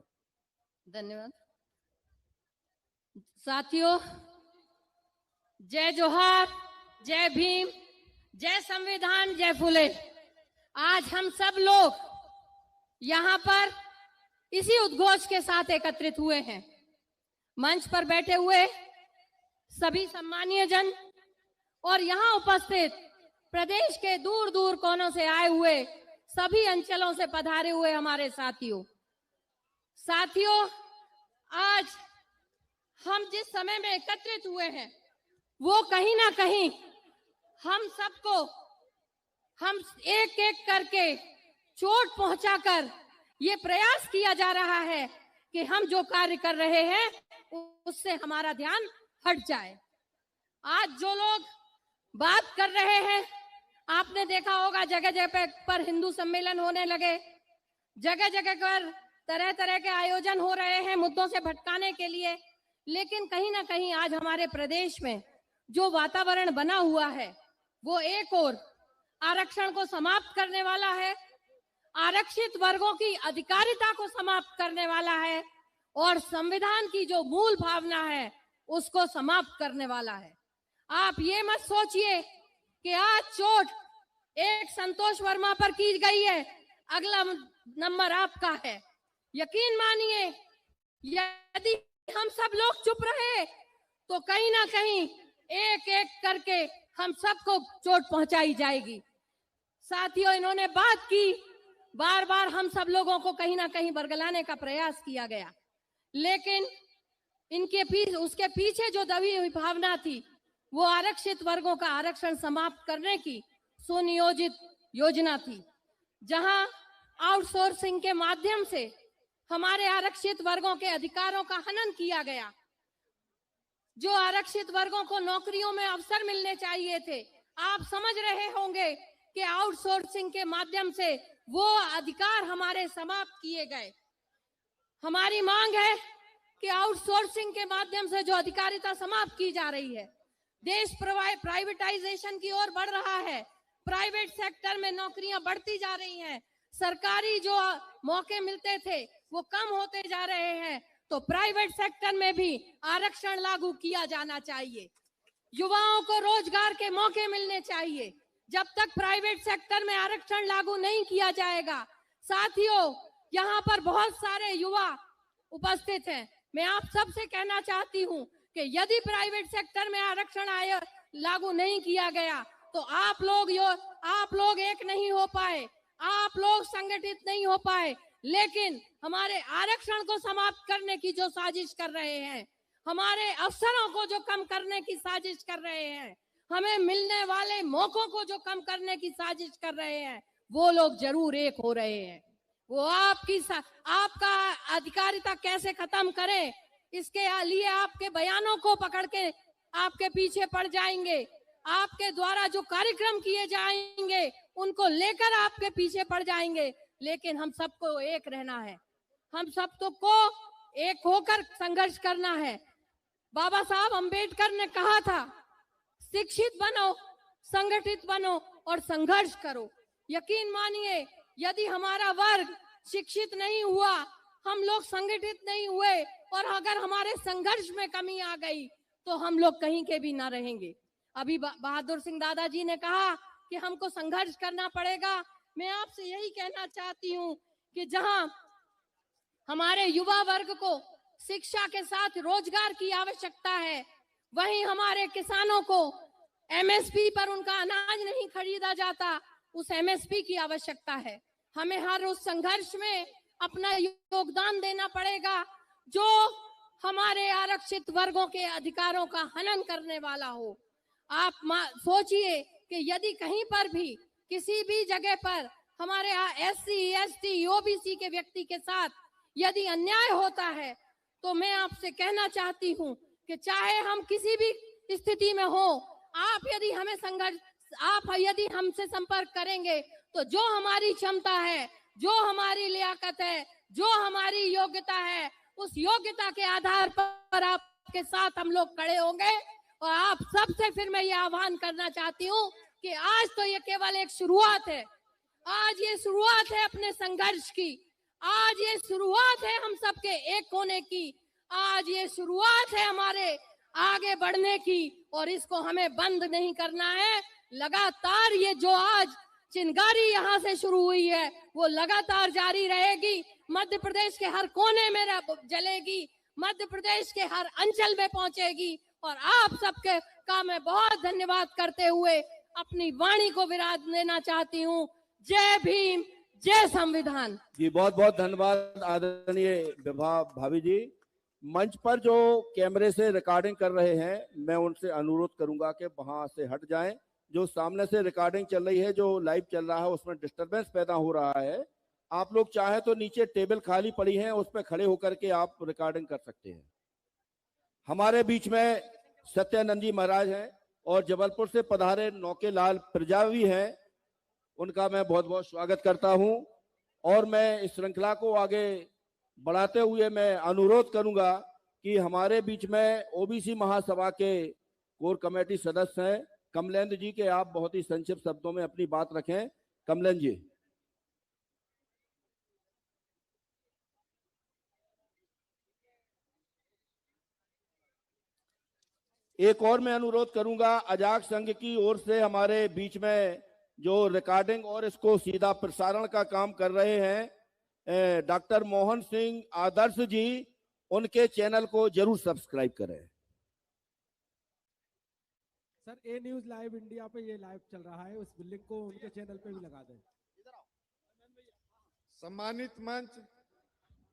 धन्यवाद साथियों। जय जोहार, जय भीम, जय संविधान, जय फुले। आज हम सब लोग यहाँ पर इसी उद्घोष के साथ एकत्रित हुए हैं। मंच पर बैठे हुए सभी सम्मानीय जन और यहाँ उपस्थित प्रदेश के दूर दूर कोनों से आए हुए सभी अंचलों से पधारे हुए हमारे साथियों, आज हम जिस समय में एकत्रित हुए हैं वो कहीं ना कहीं हम सबको, हम एक एक करके चोट पहुंचाकर ये प्रयास किया जा रहा है कि हम जो कार्य कर रहे हैं उससे हमारा ध्यान हट जाए। आज जो लोग बात कर रहे हैं, आपने देखा होगा जगह जगह पर हिंदू सम्मेलन होने लगे, जगह जगह पर तरह तरह के आयोजन हो रहे हैं मुद्दों से भटकाने के लिए। लेकिन कहीं ना कहीं आज हमारे प्रदेश में जो वातावरण बना हुआ है वो एक और आरक्षण को समाप्त करने वाला है, आरक्षित वर्गों की अधिकारिता को समाप्त करने वाला है और संविधान की जो मूल भावना है उसको समाप्त करने वाला है। आप ये मत सोचिए कि आज चोट एक संतोष वर्मा पर की गई है, अगला नंबर आपका है। यकीन मानिए, यदि हम सब लोग चुप रहे तो कहीं ना कहीं एक एक करके हम सबको चोट पहुंचाई जाएगी। साथियों, इन्होंने बात की, बार बार हम सब लोगों को कहीं ना कहीं बरगलाने का प्रयास किया गया, लेकिन उसके पीछे जो दबी हुई भावना थी वो आरक्षित वर्गों का आरक्षण समाप्त करने की सुनियोजित योजना थी, जहां आउटसोर्सिंग के माध्यम से हमारे आरक्षित वर्गों के अधिकारों का हनन किया गया। जो आरक्षित वर्गों को नौकरियों में अवसर मिलने चाहिए थे, आप समझ रहे होंगे कि आउटसोर्सिंग के माध्यम से वो अधिकार हमारे समाप्त किए गए। हमारी मांग है कि आउटसोर्सिंग के माध्यम से जो अधिकारिता समाप्त की जा रही है, देश प्राइवेटाइजेशन की ओर बढ़ रहा है, प्राइवेट सेक्टर में नौकरियां बढ़ती जा रही हैं, सरकारी जो मौके मिलते थे वो कम होते जा रहे हैं, तो प्राइवेट सेक्टर में भी आरक्षण लागू किया जाना चाहिए। युवाओं को रोजगार के मौके मिलने चाहिए। जब तक प्राइवेट सेक्टर में आरक्षण लागू नहीं किया जाएगा, साथियों, यहाँ पर बहुत सारे युवा उपस्थित हैं, मैं आप सबसे कहना चाहती हूँ कि यदि प्राइवेट सेक्टर में आरक्षण लागू नहीं किया गया तो आप लोग एक नहीं हो पाए, आप लोग संगठित नहीं हो पाए, लेकिन हमारे आरक्षण को समाप्त करने की जो साजिश कर रहे हैं, हमारे अवसरों को जो कम करने की साजिश कर रहे हैं, हमें मिलने वाले मौकों को जो कम करने की साजिश कर रहे हैं, वो लोग जरूर एक हो रहे हैं। वो आपका अधिकारिता कैसे खत्म करें, इसके लिए आपके बयानों को पकड़ के आपके पीछे पड़ जाएंगे, आपके द्वारा जो कार्यक्रम किए जाएंगे उनको लेकर आपके पीछे पड़ जाएंगे। लेकिन हम सबको एक रहना है, हम सबको एक होकर संघर्ष करना है। बाबा साहब अंबेडकर ने कहा था, शिक्षित बनो, संगठित बनो और संघर्ष करो। यकीन मानिए, यदि हमारा वर्ग शिक्षित नहीं हुआ, हम लोग संगठित नहीं हुए और अगर हमारे संघर्ष में कमी आ गई तो हम लोग कहीं के भी ना रहेंगे। अभी बहादुर सिंह दादाजी ने कहा कि हमको संघर्ष करना पड़ेगा। मैं आपसे यही कहना चाहती हूँ कि जहां हमारे युवा वर्ग को शिक्षा के साथ रोजगार की आवश्यकता है, वहीं हमारे किसानों को एमएसपी पर उनका अनाज नहीं खरीदा जाता, उस एमएसपी की आवश्यकता है। हमें हर उस संघर्ष में अपना योगदान देना पड़ेगा जो हमारे आरक्षित वर्गों के अधिकारों का हनन करने वाला हो। आप सोचिए कि यदि कहीं पर भी किसी भी जगह पर हमारे एससी, एसटी, ओबीसी के व्यक्ति के साथ यदि अन्याय होता है तो मैं आपसे कहना चाहती हूँ कि चाहे हम किसी भी स्थिति में हो, आप यदि हमसे संपर्क करेंगे तो जो हमारी क्षमता है, जो हमारी लियाकत है, जो हमारी योग्यता है, उस योग्यता के आधार पर आपके साथ हम लोग खड़े होंगे। और आप सबसे फिर मैं ये आह्वान करना चाहती हूँ कि आज तो ये केवल एक शुरुआत है, आज ये शुरुआत है अपने संघर्ष की, आज ये शुरुआत है हम सबके एक होने की, आज ये शुरुआत है हमारे आगे बढ़ने की और इसको हमें बंद नहीं करना है। लगातार ये जो आज चिंगारी यहाँ से शुरू हुई है वो लगातार जारी रहेगी, मध्य प्रदेश के हर कोने में जलेगी, मध्य प्रदेश के हर अंचल में पहुंचेगी। और आप सबके का मैं बहुत धन्यवाद करते हुए अपनी वाणी को विराम देना चाहती हूँ। जय भीम, जय संविधान। जी बहुत बहुत धन्यवाद आदरणीय विभा भाभी जी। मंच पर जो कैमरे से रिकॉर्डिंग कर रहे हैं मैं उनसे अनुरोध करूंगा कि वहां से हट जाएं। जो सामने से रिकॉर्डिंग चल रही है, जो लाइव चल रहा है, उसमें डिस्टरबेंस पैदा हो रहा है। आप लोग चाहे तो नीचे टेबल खाली पड़ी है, उस पर खड़े होकर के आप रिकॉर्डिंग कर सकते हैं। हमारे बीच में सत्यानंद जी महाराज हैं और जबलपुर से पधारे नौकेलाल प्रजावी हैं, उनका मैं बहुत बहुत स्वागत करता हूं। और मैं इस श्रृंखला को आगे बढ़ाते हुए मैं अनुरोध करूंगा कि हमारे बीच में ओबीसी महासभा के कोर कमेटी सदस्य हैं कमलेंद्र जी के, आप बहुत ही संक्षिप्त शब्दों में अपनी बात रखें। कमलेंद्र जी। एक और मैं अनुरोध करूंगा अजाक संघ की ओर से हमारे बीच में जो रिकॉर्डिंग और इसको सीधा प्रसारण का काम कर रहे हैं डॉक्टर मोहन सिंह आदर्श जी, उनके चैनल को जरूर सब्सक्राइब करें। सर ए न्यूज लाइव इंडिया पे ये लाइव चल रहा है, उस लिंक को उनके चैनल पे भी लगा दें। सम्मानित मंच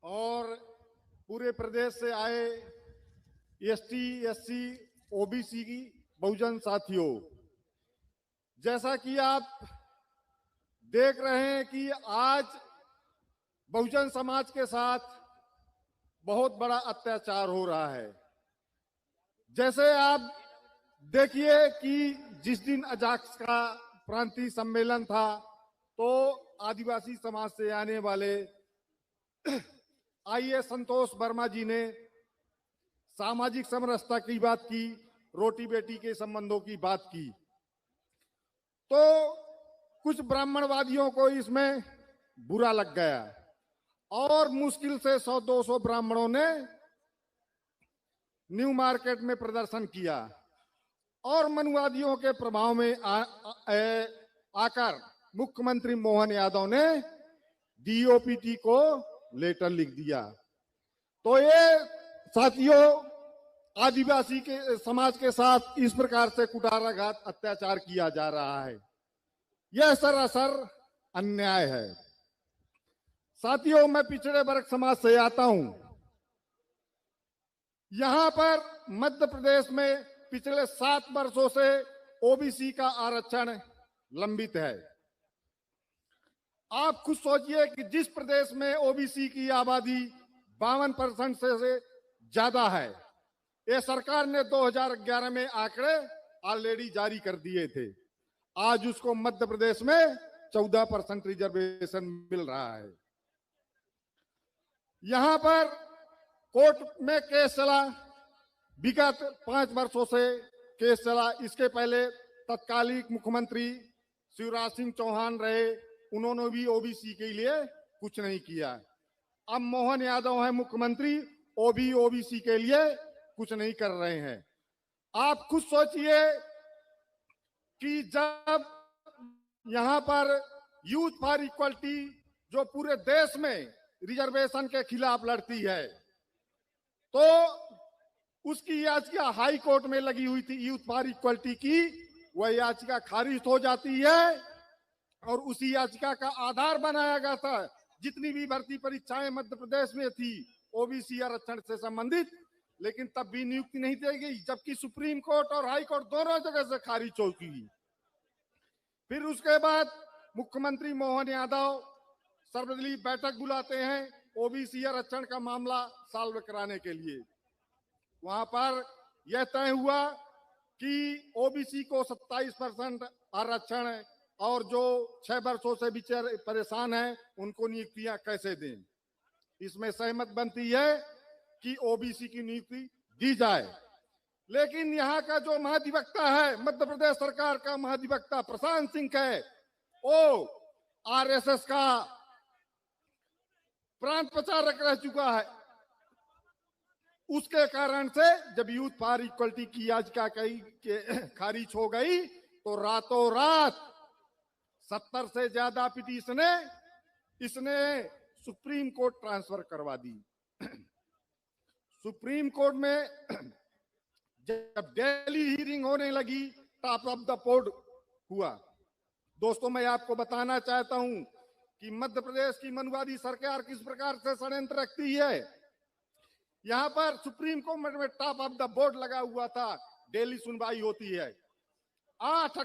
और पूरे प्रदेश से आए एसटी, एससी, ओबीसी की बहुजन साथियों, जैसा कि आप देख रहे हैं कि आज बहुजन समाज के साथ बहुत बड़ा अत्याचार हो रहा है। जैसे आप देखिए कि जिस दिन अजाक्स का प्रांतीय सम्मेलन था तो आदिवासी समाज से आने वाले आईए संतोष वर्मा जी ने सामाजिक समरसता की बात की, रोटी बेटी के संबंधों की बात की। तो कुछ ब्राह्मणवादियों को इसमें बुरा लग गया और मुश्किल से 100-200 ब्राह्मणों ने न्यू मार्केट में प्रदर्शन किया और मनुवादियों के प्रभाव में आकर मुख्यमंत्री मोहन यादव ने डीओपीटी को लेटर लिख दिया। तो ये साथियों, आदिवासी के समाज के साथ इस प्रकार से कुठाराघात अत्याचार किया जा रहा है, यह सरासर अन्याय है। साथियों, मैं पिछड़े वर्ग समाज से आता हूं। यहां पर मध्य प्रदेश में पिछले 7 वर्षों से ओबीसी का आरक्षण लंबित है। आप खुद सोचिए कि जिस प्रदेश में ओबीसी की आबादी 52% से ज्यादा है, ये सरकार ने 2011 में आंकड़े ऑलरेडी जारी कर दिए थे। आज उसको मध्य प्रदेश में 14% रिजर्वेशन मिल रहा है। यहां पर कोर्ट में केस चला, विगत 5 वर्षों से केस चला। इसके पहले तत्कालीन मुख्यमंत्री शिवराज सिंह चौहान रहे, उन्होंने भी ओबीसी के लिए कुछ नहीं किया। अब मोहन यादव है मुख्यमंत्री, वो भी ओबीसी के लिए कुछ नहीं कर रहे हैं। आप खुद सोचिए कि जब यहां पर यूथ फॉर इक्वलिटी जो पूरे देश में रिजर्वेशन के खिलाफ लड़ती है, तो उसकी याचिका हाई कोर्ट में लगी हुई थी यूथ फॉर इक्वलिटी की, वह याचिका खारिज हो जाती है और उसी याचिका का आधार बनाया गया था जितनी भी भर्ती परीक्षाएं मध्य प्रदेश में थी ओबीसी आरक्षण से संबंधित, लेकिन तब भी नियुक्ति नहीं दी गई, जबकि सुप्रीम कोर्ट और हाई कोर्ट दोनों जगह से खारिज हो चुकी। फिर उसके बाद मुख्यमंत्री मोहन यादव सर्वदलीय बैठक बुलाते हैं ओबीसी आरक्षण का मामला सॉल्व कराने के लिए। वहां पर यह तय हुआ कि ओबीसी को 27% आरक्षण और जो 6 वर्षों से बेचारे परेशान हैं उनको नियुक्तियां कैसे दें। इसमें सहमत बनती है कि ओबीसी की नियुक्ति दी जाए। लेकिन यहाँ का जो महाधिवक्ता है, मध्य प्रदेश सरकार का महाधिवक्ता प्रशांत सिंह है, वो आरएसएस का प्रांत प्रचारक रह चुका है। उसके कारण से जब यूथ फॉर इक्वलिटी की याचिका खारिज हो गई तो रातों रात 70 से ज्यादा पिटीशन इसने सुप्रीम कोर्ट ट्रांसफर करवा दी। सुप्रीम कोर्ट में जब डेली हियरिंग होने लगी, टॉप ऑफ द पोर्ट हुआ। दोस्तों, मैं आपको बताना चाहता हूं कि मध्य प्रदेश की मनुवादी सरकार किस प्रकार से षड्यंत्र रखती है। यहां पर सुप्रीम कोर्ट में टॉप ऑफ द बोर्ड लगा हुआ था, डेली सुनवाई होती है। 8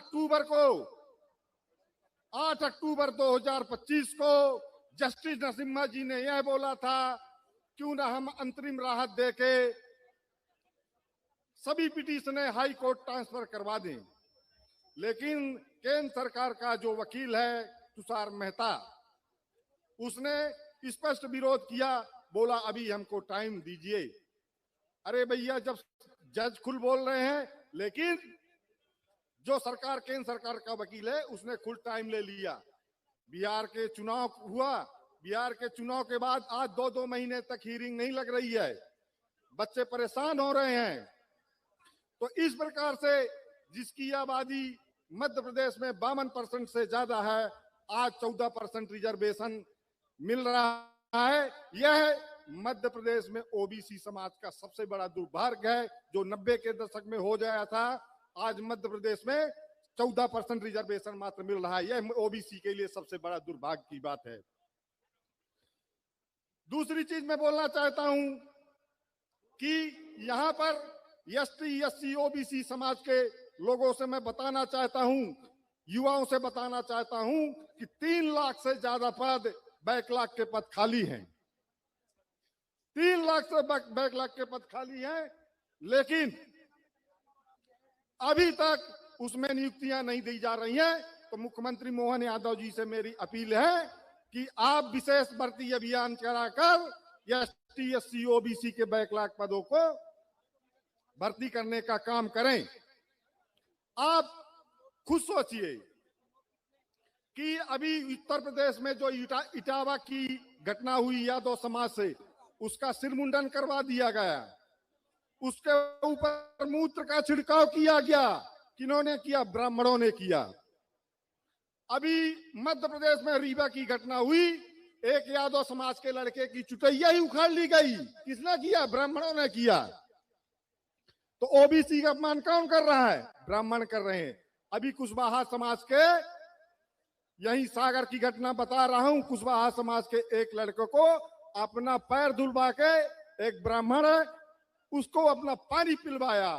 अक्टूबर 2025 को जस्टिस नरसिम्हा जी ने यह बोला था, क्यों ना हम अंतरिम राहत देके सभी पिटीशन हाई कोर्ट ट्रांसफर करवा दें। लेकिन केंद्र सरकार का जो वकील है तुषार मेहता, उसने स्पष्ट विरोध किया, बोला अभी हमको टाइम दीजिए। अरे भैया, जब जज खुद बोल रहे हैं, लेकिन जो सरकार केंद्र सरकार का वकील है उसने खुद टाइम ले लिया। बिहार के चुनाव हुआ, बिहार के चुनाव के बाद आज 2-2 महीने तक हियरिंग नहीं लग रही है, बच्चे परेशान हो रहे हैं। तो इस प्रकार से जिसकी आबादी मध्य प्रदेश में 52% से ज्यादा है, आज 14% रिजर्वेशन मिल रहा है। यह मध्य प्रदेश में ओबीसी समाज का सबसे बड़ा दुर्भाग्य है, जो 90 के दशक में हो गया था। आज मध्य प्रदेश में 14% रिजर्वेशन मात्र मिल रहा है। यह ओबीसी के लिए सबसे बड़ा दुर्भाग्य की बात है। दूसरी चीज मैं बोलना चाहता हूं कि यहाँ पर एसटी, एससी, ओबीसी समाज के लोगों से मैं बताना चाहता हूं, युवाओं से बताना चाहता हूं कि 3 लाख से ज्यादा पद बैकलॉग के पद खाली हैं। 3 लाख से बैकलॉग के पद खाली हैं, लेकिन अभी तक उसमें नियुक्तियां नहीं दी जा रही हैं। तो मुख्यमंत्री मोहन यादव जी से मेरी अपील है कि आप विशेष भर्ती अभियान कराकर एसटी, एससी, ओबीसी के बैकलॉग पदों को भर्ती करने का काम करें। आप खुद सोचिए कि अभी उत्तर प्रदेश में जो इटावा की घटना हुई यादव समाज से, उसका सिरमुंडन करवा दिया गया, उसके ऊपर मूत्र का छिड़काव किया गया। किन्होंने किया? ब्राह्मणों ने किया। अभी मध्य प्रदेश में रीवा की घटना हुई, एक यादव समाज के लड़के की चुटैया ही उखाड़ ली गई। किसने किया? ब्राह्मणों ने किया। तो ओबीसी का अपमान कौन कर रहा है? ब्राह्मण कर रहे हैं। अभी कुशवाहा समाज के, यही सागर की घटना बता रहा हूं, कुशवाहा समाज के एक लड़के को अपना पैर धुलवा के, एक ब्राह्मण है, उसको अपना पानी पिलवाया।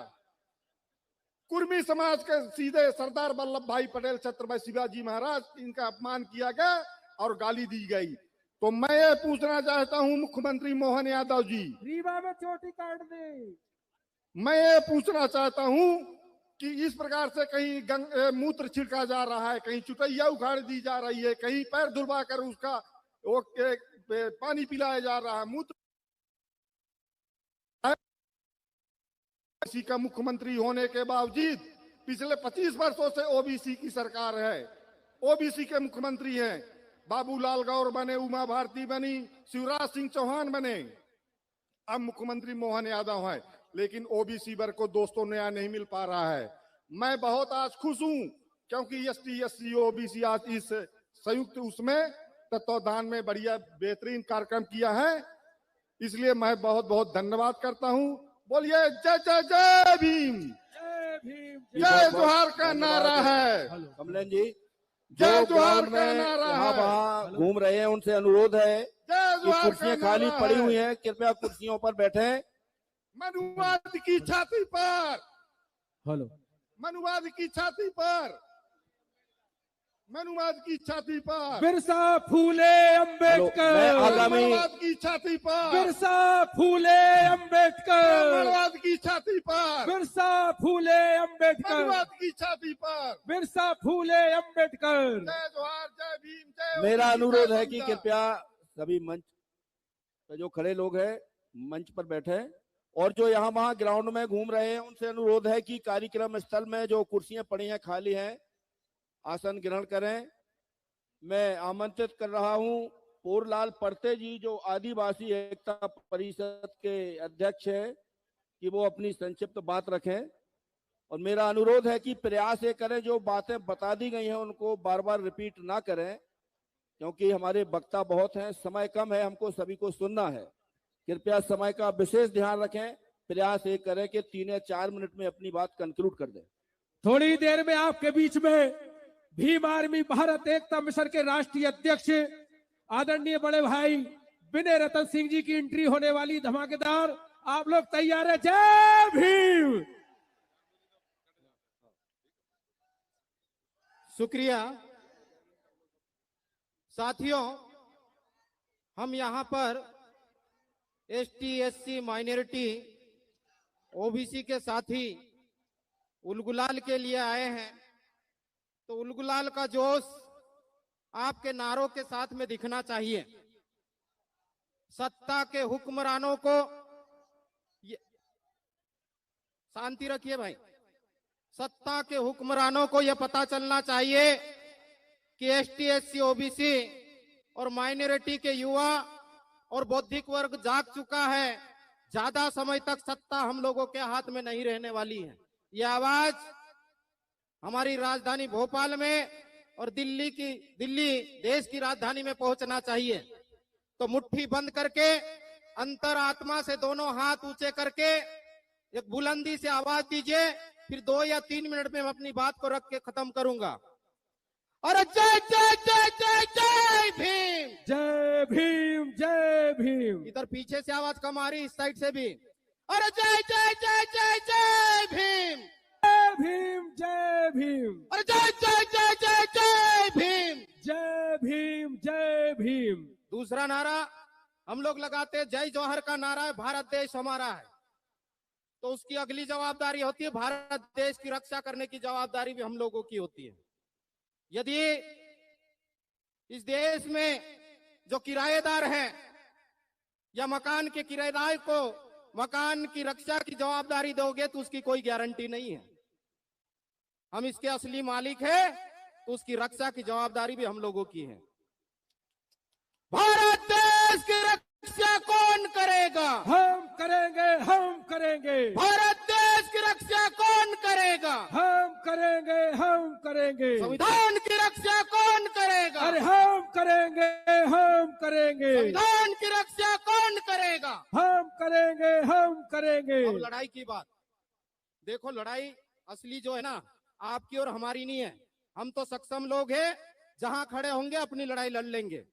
कुर्मी समाज के सीधे सरदार वल्लभ भाई पटेल, छत्रपति शिवाजी महाराज, इनका अपमान किया गया और गाली दी गई। तो मैं ये पूछना चाहता हूं मुख्यमंत्री मोहन यादव जी, रीवा में चोटी काट दे। मैं ये पूछना चाहता हूं कि इस प्रकार से कहीं मूत्र छिड़का जा रहा है, कहीं चुटैया उखाड़ दी जा रही है, कहीं पैर धुलवा कर उसका वो पानी पिलाया जा रहा है, मूत्र। ओबीसी का मुख्यमंत्री होने के बावजूद पिछले 25 वर्षों से ओबीसी की सरकार है, ओबीसी के मुख्यमंत्री हैं, बाबूलाल गौर बने, उमा भारती बनी, शिवराज सिंह चौहान बने, अब मुख्यमंत्री मोहन यादव है, लेकिन ओबीसी वर्ग को दोस्तों न्याय नहीं मिल पा रहा है। मैं बहुत आज खुश हूं क्योंकि एसटी एससी ओबीसी आज इस संयुक्त उसमें तत्वाधान में बढ़िया बेहतरीन कार्यक्रम किया है, इसलिए मैं बहुत बहुत धन्यवाद करता हूं। बोलिए जय जय जय भीम, जय जोहार का नारा है। कमलन जी जय जो जोहार ग्राउंड का में नारा यहाँ है। वहाँ घूम रहे हैं उनसे अनुरोध है कि जोहार कुर्सियां का खाली नारा पड़ी है। हुई हैं, कृपया कुर्सियों पर बैठें। मनुवाद की छाती पर, हेलो, मनुवाद की छाती पर, मनुवाद की छाती पर, बिरसा फूले अंबेडकर, मैं आगामी मनुवाद की छाती पर, बिरसा फूले अंबेडकर, मनुवाद की छाती पर, बिरसा फूले अंबेडकर, मनुवाद की छाती पर, बिरसा फूले अंबेडकर। जय जोहार, जय भीम, जय मेरा ओबीसी, अनुरोध जय है कि समता। कृपया सभी मंच पे जो खड़े लोग हैं मंच पर बैठे, और जो यहाँ वहाँ ग्राउंड में घूम रहे हैं उनसे अनुरोध है कि कार्यक्रम स्थल में जो कुर्सियां पड़ी हैं खाली हैं, आसन ग्रहण करें। मैं आमंत्रित कर रहा हूं पूर्णलाल परते जी जो आदिवासी एकता परिषद के अध्यक्ष हैं कि वो अपनी संक्षिप्त बात रखें, और मेरा अनुरोध है कि प्रयास ये करें जो बातें बता दी गई हैं उनको बार बार रिपीट ना करें, क्योंकि हमारे वक्ता बहुत हैं, समय कम है, हमको सभी को सुनना है। कृपया समय का विशेष ध्यान रखें, प्रयास ये करें कि 3 या 4 मिनट में अपनी बात कंक्लूड कर दें। थोड़ी देर में आपके बीच में भीम आर्मी भारत एकता मिशन के राष्ट्रीय अध्यक्ष आदरणीय बड़े भाई विनय रतन सिंह जी की एंट्री होने वाली, धमाकेदार। आप लोग तैयार है? जय भीम। शुक्रिया साथियों, हम यहाँ पर एसटी एससी माइनॉरिटी ओबीसी के साथी उलगुलाल के लिए आए हैं, तो उलगुलाल का जोश आपके नारों के साथ में दिखना चाहिए। सत्ता के हुक्मरानों को शांति रखिए भाई, सत्ता के हुक्मरानों को यह पता चलना चाहिए कि एसटी एससी ओबीसी और माइनॉरिटी के युवा और बौद्धिक वर्ग जाग चुका है। ज्यादा समय तक सत्ता हम लोगों के हाथ में नहीं रहने वाली है। ये आवाज हमारी राजधानी भोपाल में और दिल्ली देश की राजधानी में पहुंचना चाहिए। तो मुट्ठी बंद करके, अंतर आत्मा से दोनों हाथ ऊंचे करके एक बुलंदी से आवाज दीजिए, फिर 2 या 3 मिनट में मैं अपनी बात को रख के खत्म करूंगा। और जय जय जय जय जय भीम, जय भीम, जय भीम। इधर पीछे से आवाज कम आ रही, इस साइड से भी। अरे जय जय जय जय जय भीम, जय भीम, जय भीम। अरे जय जय जय जय जय भीम, जय भीम, जय भीम। दूसरा नारा हम लोग लगाते हैं, जय जौहर का नारा है, भारत देश हमारा है। तो उसकी अगली जवाबदारी होती है भारत देश की रक्षा करने की जवाबदारी भी हम लोगों की होती है। यदि इस देश में जो किराएदार हैं या मकान के किराएदार को मकान की रक्षा की जवाबदारी दोगे तो उसकी कोई गारंटी नहीं है। हम इसके असली मालिक हैं, तो उसकी रक्षा की जवाबदारी भी हम लोगों की है। भारत देश की रक्षा कौन करेगा? हम करेंगे, हम करेंगे। भारत देश की रक्षा कौन करेगा? हम करेंगे, हम करेंगे। संविधान की रक्षा कौन करेगा? अरे हम करेंगे, हम करेंगे। संविधान की रक्षा कौन करेगा? हम करेंगे, हम करेंगे। अब लड़ाई की बात देखो, लड़ाई असली जो है ना आपकी और हमारी नहीं है। हम तो सक्षम लोग हैं, जहां खड़े होंगे अपनी लड़ाई लड़ लेंगे,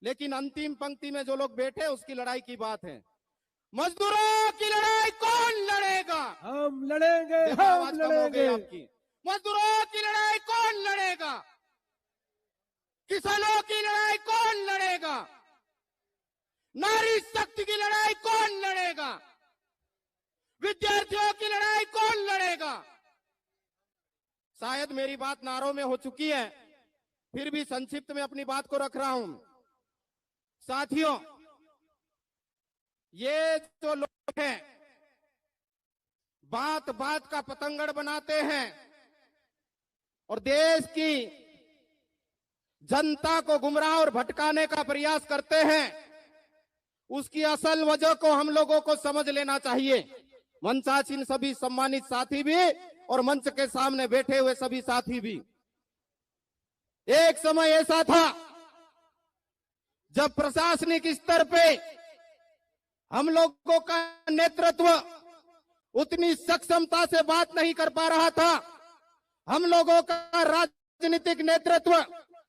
लेकिन अंतिम पंक्ति में जो लोग बैठे उसकी लड़ाई की बात है। मजदूरों की लड़ाई कौन लड़ेगा? हम लड़ेंगे, हम लड़ेंगे। आपकी मजदूरों की लड़ाई कौन लड़ेगा? किसानों की लड़ाई कौन लड़ेगा? नारी शक्ति की लड़ाई कौन लड़ेगा? विद्यार्थियों की लड़ाई कौन लड़ेगा? शायद मेरी बात नारों में हो चुकी है, फिर भी संक्षिप्त में अपनी बात को रख रहा हूं। साथियों, ये जो लोग हैं बात बात का पतंगड़ बनाते हैं और देश की जनता को गुमराह और भटकाने का प्रयास करते हैं, उसकी असल वजह को हम लोगों को समझ लेना चाहिए। मंचासीन सभी सम्मानित साथी भी और मंच के सामने बैठे हुए सभी साथी भी, एक समय ऐसा था जब प्रशासनिक स्तर पे हम लोगों का नेतृत्व उतनी सक्षमता से बात नहीं कर पा रहा था, हम लोगों का राजनीतिक नेतृत्व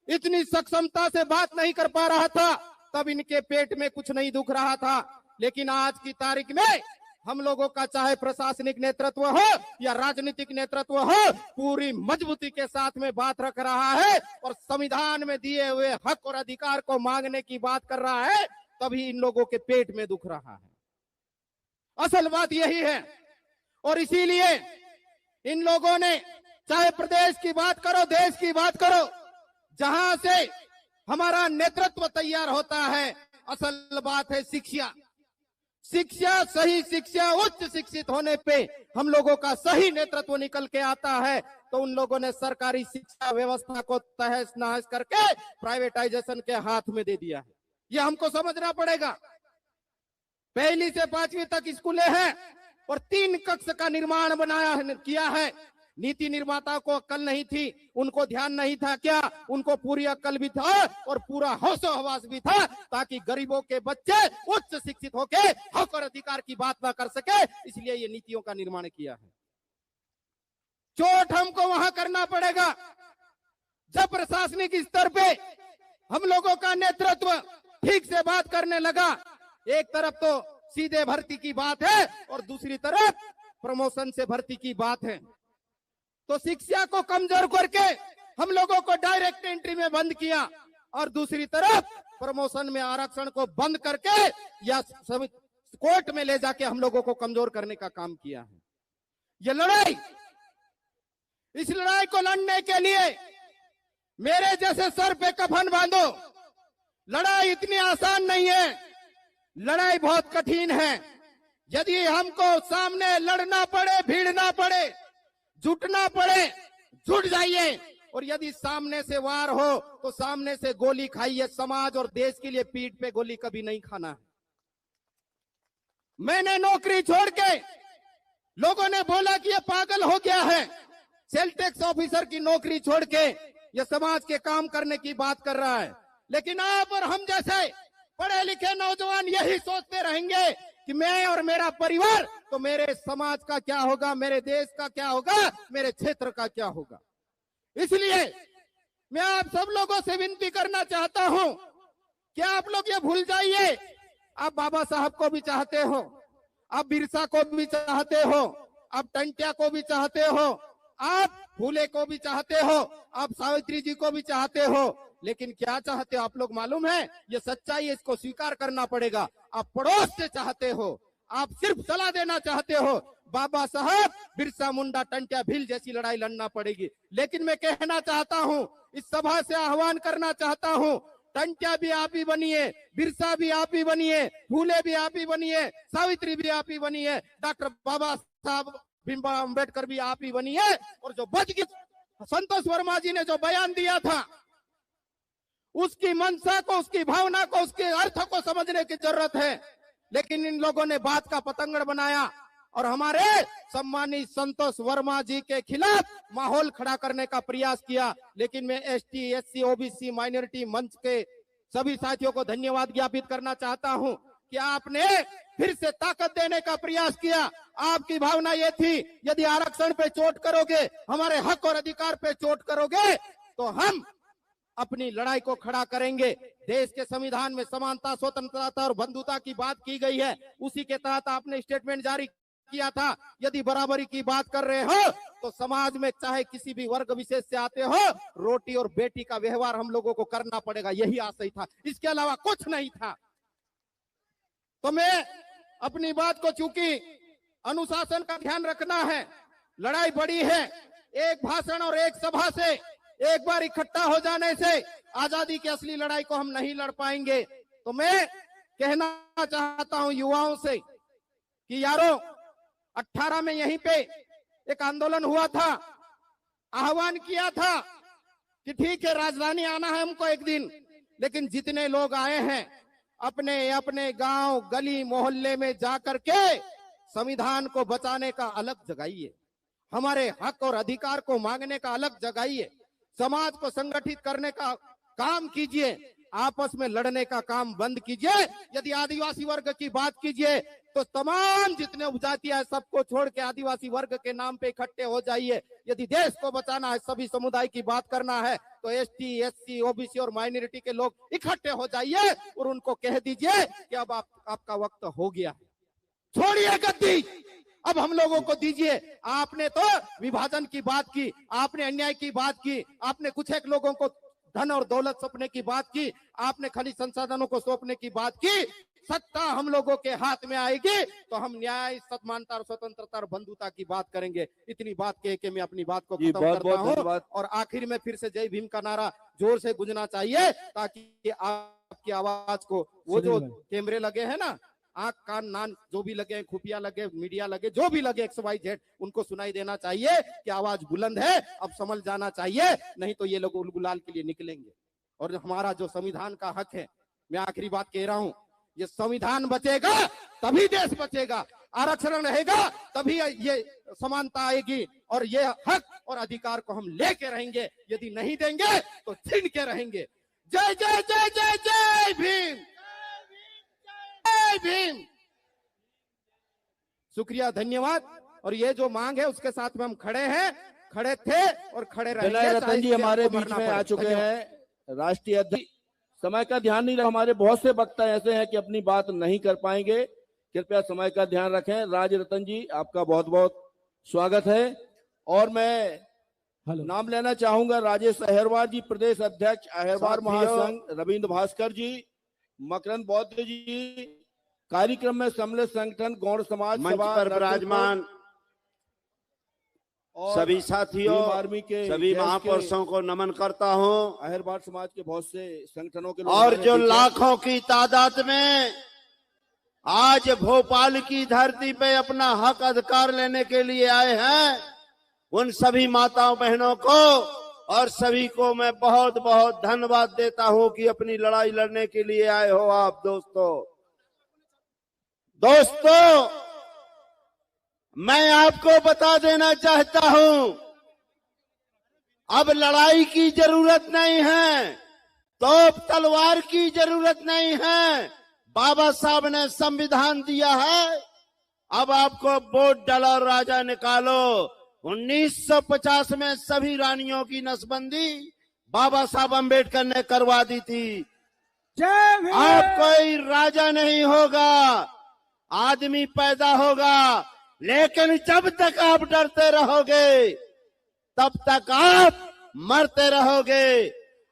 इतनी सक्षमता से बात नहीं कर पा रहा था, तब इनके पेट में कुछ नहीं दुख रहा था। लेकिन आज की तारीख में हम लोगों का चाहे प्रशासनिक नेतृत्व हो या राजनीतिक नेतृत्व हो, पूरी मजबूती के साथ में बात रख रहा है और संविधान में दिए हुए हक और अधिकार को मांगने की बात कर रहा है, तभी इन लोगों के पेट में दुख रहा है। असल बात यही है। और इसीलिए इन लोगों ने, चाहे प्रदेश की बात करो, देश की बात करो, जहां से हमारा नेतृत्व तैयार होता है, असल बात है शिक्षा। शिक्षा, सही शिक्षा, उच्च शिक्षित होने पे हम लोगों का सही नेतृत्व निकल के आता है। तो उन लोगों ने सरकारी शिक्षा व्यवस्था को तहस नहस करके प्राइवेटाइजेशन के हाथ में दे दिया है। ये हमको समझना पड़ेगा। पहली से 5वीं तक स्कूलें हैं और 3 कक्ष का निर्माण किया है। नीति निर्माता को अक्ल नहीं थी, उनको ध्यान नहीं था क्या? उनको पूरी अक्ल भी था और पूरा होशो हवास भी था, ताकि गरीबों के बच्चे उच्च शिक्षित होके हक और अधिकार की बात ना कर सके। इसलिए ये नीतियों का निर्माण किया है। चोट हमको वहां करना पड़ेगा जब प्रशासनिक स्तर पे हम लोगों का नेतृत्व ठीक से बात करने लगा। एक तरफ तो सीधे भर्ती की बात है और दूसरी तरफ प्रमोशन से भर्ती की बात है। तो शिक्षा को कमजोर करके हम लोगों को डायरेक्ट एंट्री में बंद किया और दूसरी तरफ प्रमोशन में आरक्षण को बंद करके या कोर्ट में ले जाके हम लोगों को कमजोर करने का काम किया है। ये लड़ाई, इस लड़ाई को लड़ने के लिए मेरे जैसे सर पे कफन बांधो। लड़ाई इतनी आसान नहीं है, लड़ाई बहुत कठिन है। यदि हमको सामने लड़ना पड़े, भिड़ना पड़े, जुटना पड़े, जुट जाइए। और यदि सामने से वार हो तो सामने से गोली खाइए। समाज और देश के लिए पीठ पे गोली कभी नहीं खाना है। मैंने नौकरी छोड़ के, लोगों ने बोला कि ये पागल हो गया है, सेल टैक्स ऑफिसर की नौकरी छोड़ के ये समाज के काम करने की बात कर रहा है। लेकिन आप और हम जैसे पढ़े लिखे नौजवान यही सोचते रहेंगे कि मैं और मेरा परिवार, तो मेरे समाज का क्या होगा, मेरे देश का क्या होगा, मेरे क्षेत्र का क्या होगा। इसलिए मैं आप सब लोगों से विनती करना चाहता हूं कि आप लोग ये भूल जाइए, आप बाबा साहब को भी चाहते हो, आप बिरसा को भी चाहते हो, आप टंट्या को भी चाहते हो, आप फूले को भी चाहते हो, आप सावित्री जी को भी चाहते हो। लेकिन क्या चाहते हो आप लोग मालूम है? ये सच्चाई है, इसको स्वीकार करना पड़ेगा। आप पड़ोस से चाहते हो, आप सिर्फ सलाह देना चाहते हो। बाबा साहब, बिरसा मुंडा, टंट्या भील जैसी लड़ाई लड़ना पड़ेगी। लेकिन मैं कहना चाहता हूं, इस सभा से आह्वान करना चाहता हूं, टंट्या भी आप ही बनिए, बिरसा भी आप ही बनिए, फूले भी आप ही बनिए, सावित्री भी आप ही बनिए, डॉक्टर बाबा साहब भीमराव अम्बेडकर भी आप ही बनिए। और जो बच गई, संतोष वर्मा जी ने जो बयान दिया था, उसकी मंशा को, उसकी भावना को, उसके अर्थ को समझने की जरूरत है। लेकिन इन लोगों ने बात का पतंगड़ बनाया और हमारे सम्मानित संतोष वर्मा जी के खिलाफ माहौल खड़ा करने का प्रयास किया। लेकिन मैं एसटी, एससी, ओबीसी, माइनॉरिटी मंच के सभी साथियों को धन्यवाद ज्ञापित करना चाहता हूं कि आपने फिर से ताकत देने का प्रयास किया। आपकी भावना ये थी, यदि आरक्षण पे चोट करोगे, हमारे हक और अधिकार पे चोट करोगे, तो हम अपनी लड़ाई को खड़ा करेंगे। देश के संविधान में समानता, स्वतंत्रता और बंधुता की बात की गई है, उसी के तहत आपने स्टेटमेंट जारी किया था। यदि बराबरी की बात कर रहे हो तो समाज में चाहे किसी भी वर्ग विशेष से आते हो, रोटी और बेटी का व्यवहार हम लोगों को करना पड़ेगा, यही आशय था, इसके अलावा कुछ नहीं था। तो मैं अपनी बात को, चूंकि अनुशासन का ध्यान रखना है, लड़ाई बड़ी है, एक भाषण और एक सभा से, एक बार इकट्ठा हो जाने से आजादी की असली लड़ाई को हम नहीं लड़ पाएंगे। तो मैं कहना चाहता हूं युवाओं से कि यारो, 18 में यहीं पे एक आंदोलन हुआ था, आह्वान किया था कि ठीक है राजधानी आना है हमको एक दिन, लेकिन जितने लोग आए हैं अपने अपने गांव गली मोहल्ले में जा करके संविधान को बचाने का अलग जगाइए, हमारे हक और अधिकार को मांगने का अलग जगाइए, समाज को संगठित करने का काम कीजिए, आपस में लड़ने का काम बंद कीजिए। यदि आदिवासी वर्ग की बात कीजिए तो तमाम जितने उपजातियां हैं सबको छोड़ के आदिवासी वर्ग के नाम पे इकट्ठे हो जाइए। यदि देश को बचाना है, सभी समुदाय की बात करना है, तो एसटी, एससी, ओबीसी और माइनॉरिटी के लोग इकट्ठे हो जाइए और उनको कह दीजिए कि अब आपका वक्त हो गया है, छोड़िए गद्दी, अब हम लोगों को दीजिए। आपने तो विभाजन की बात की, आपने अन्याय की बात की, आपने कुछ एक लोगों को धन और दौलत सौंपने की बात की, आपने खनिज संसाधनों को सौंपने की बात की। सत्ता हम लोगों के हाथ में आएगी तो हम न्याय, समानता और स्वतंत्रता और बंधुता की बात करेंगे। इतनी बात कह के मैं अपनी बात को खत्म करता हूं और आखिर में फिर से जय भीम का नारा जोर से गूंजना चाहिए ताकि आपकी आवाज को, वो जो कैमरे लगे हैं ना, आंख कान नान जो भी लगे, खुफिया लगे, मीडिया लगे, जो भी लगे XYZ, उनको सुनाई देना चाहिए कि आवाज बुलंद है, अब समझ जाना चाहिए, नहीं तो ये लोग उलगुलाल के लिए निकलेंगे। और हमारा जो संविधान का हक है, मैं आखिरी बात कह रहा हूं, ये संविधान बचेगा तभी देश बचेगा, आरक्षण रहेगा तभी ये समानता आएगी और ये हक और अधिकार को हम लेके रहेंगे। यदि नहीं देंगे तो छीन के रहेंगे। जय जय जय जय जय भीम, जय भीम। शुक्रिया, धन्यवाद। और ये जो मांग है उसके साथ में हम खड़े हैं, खड़े थे और खड़े रहेंगे। विनय रतन जी हमारे बीच में आ चुके हैं, राष्ट्रीय अध्यक्ष। समय का ध्यान नहीं रखा, हमारे बहुत से वक्ता ऐसे हैं कि अपनी बात नहीं कर पाएंगे, कृपया समय का ध्यान रखें। राज रतन जी आपका बहुत बहुत स्वागत है। और मैं नाम लेना चाहूंगा राजेश अहिरवार जी, प्रदेश अध्यक्ष अहिरवार महासंघ, रविंद्र भास्कर जी, मकरंद बौद्ध जी, कार्यक्रम में सम्मिलित संगठन गौड़ समाज मंच पर विराजमान सभी साथियों, आर्मी के सभी महापुरुषों को नमन करता हूं। अहिरवार समाज के बहुत से संगठनों के और जो लाखों की तादाद में आज भोपाल की धरती पे अपना हक अधिकार लेने के लिए आए हैं, उन सभी माताओं बहनों को और सभी को मैं बहुत बहुत धन्यवाद देता हूं कि अपनी लड़ाई लड़ने के लिए आए हो आप दोस्तों, मैं आपको बता देना चाहता हूं, अब लड़ाई की जरूरत नहीं है, तोप तलवार की जरूरत नहीं है। बाबा साहब ने संविधान दिया है, अब आपको वोट डालो और राजा निकालो। 1950 में सभी रानियों की नसबंदी बाबा साहब अंबेडकर ने करवा दी थी। आप कोई राजा नहीं होगा, आदमी पैदा होगा, लेकिन जब तक आप डरते रहोगे तब तक आप मरते रहोगे।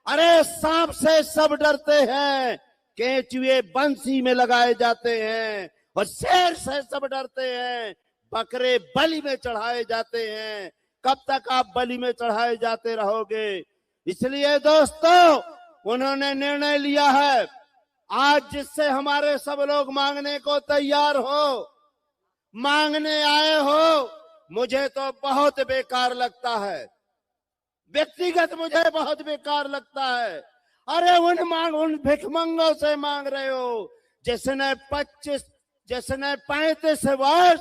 अरे सांप से सब डरते हैं, केंचुए बंसी में लगाए जाते हैं, और शेर से सब डरते हैं, बकरे बलि में चढ़ाए जाते हैं। कब तक आप बलि में चढ़ाए जाते रहोगे? इसलिए दोस्तों, उन्होंने निर्णय लिया है आज, जिससे हमारे सब लोग मांगने को तैयार हो, मांगने आए हो। मुझे तो बहुत बेकार लगता है, व्यक्तिगत मुझे बहुत बेकार लगता है। अरे उन भिखमंगों से मांग रहे हो जिसने 35 वर्ष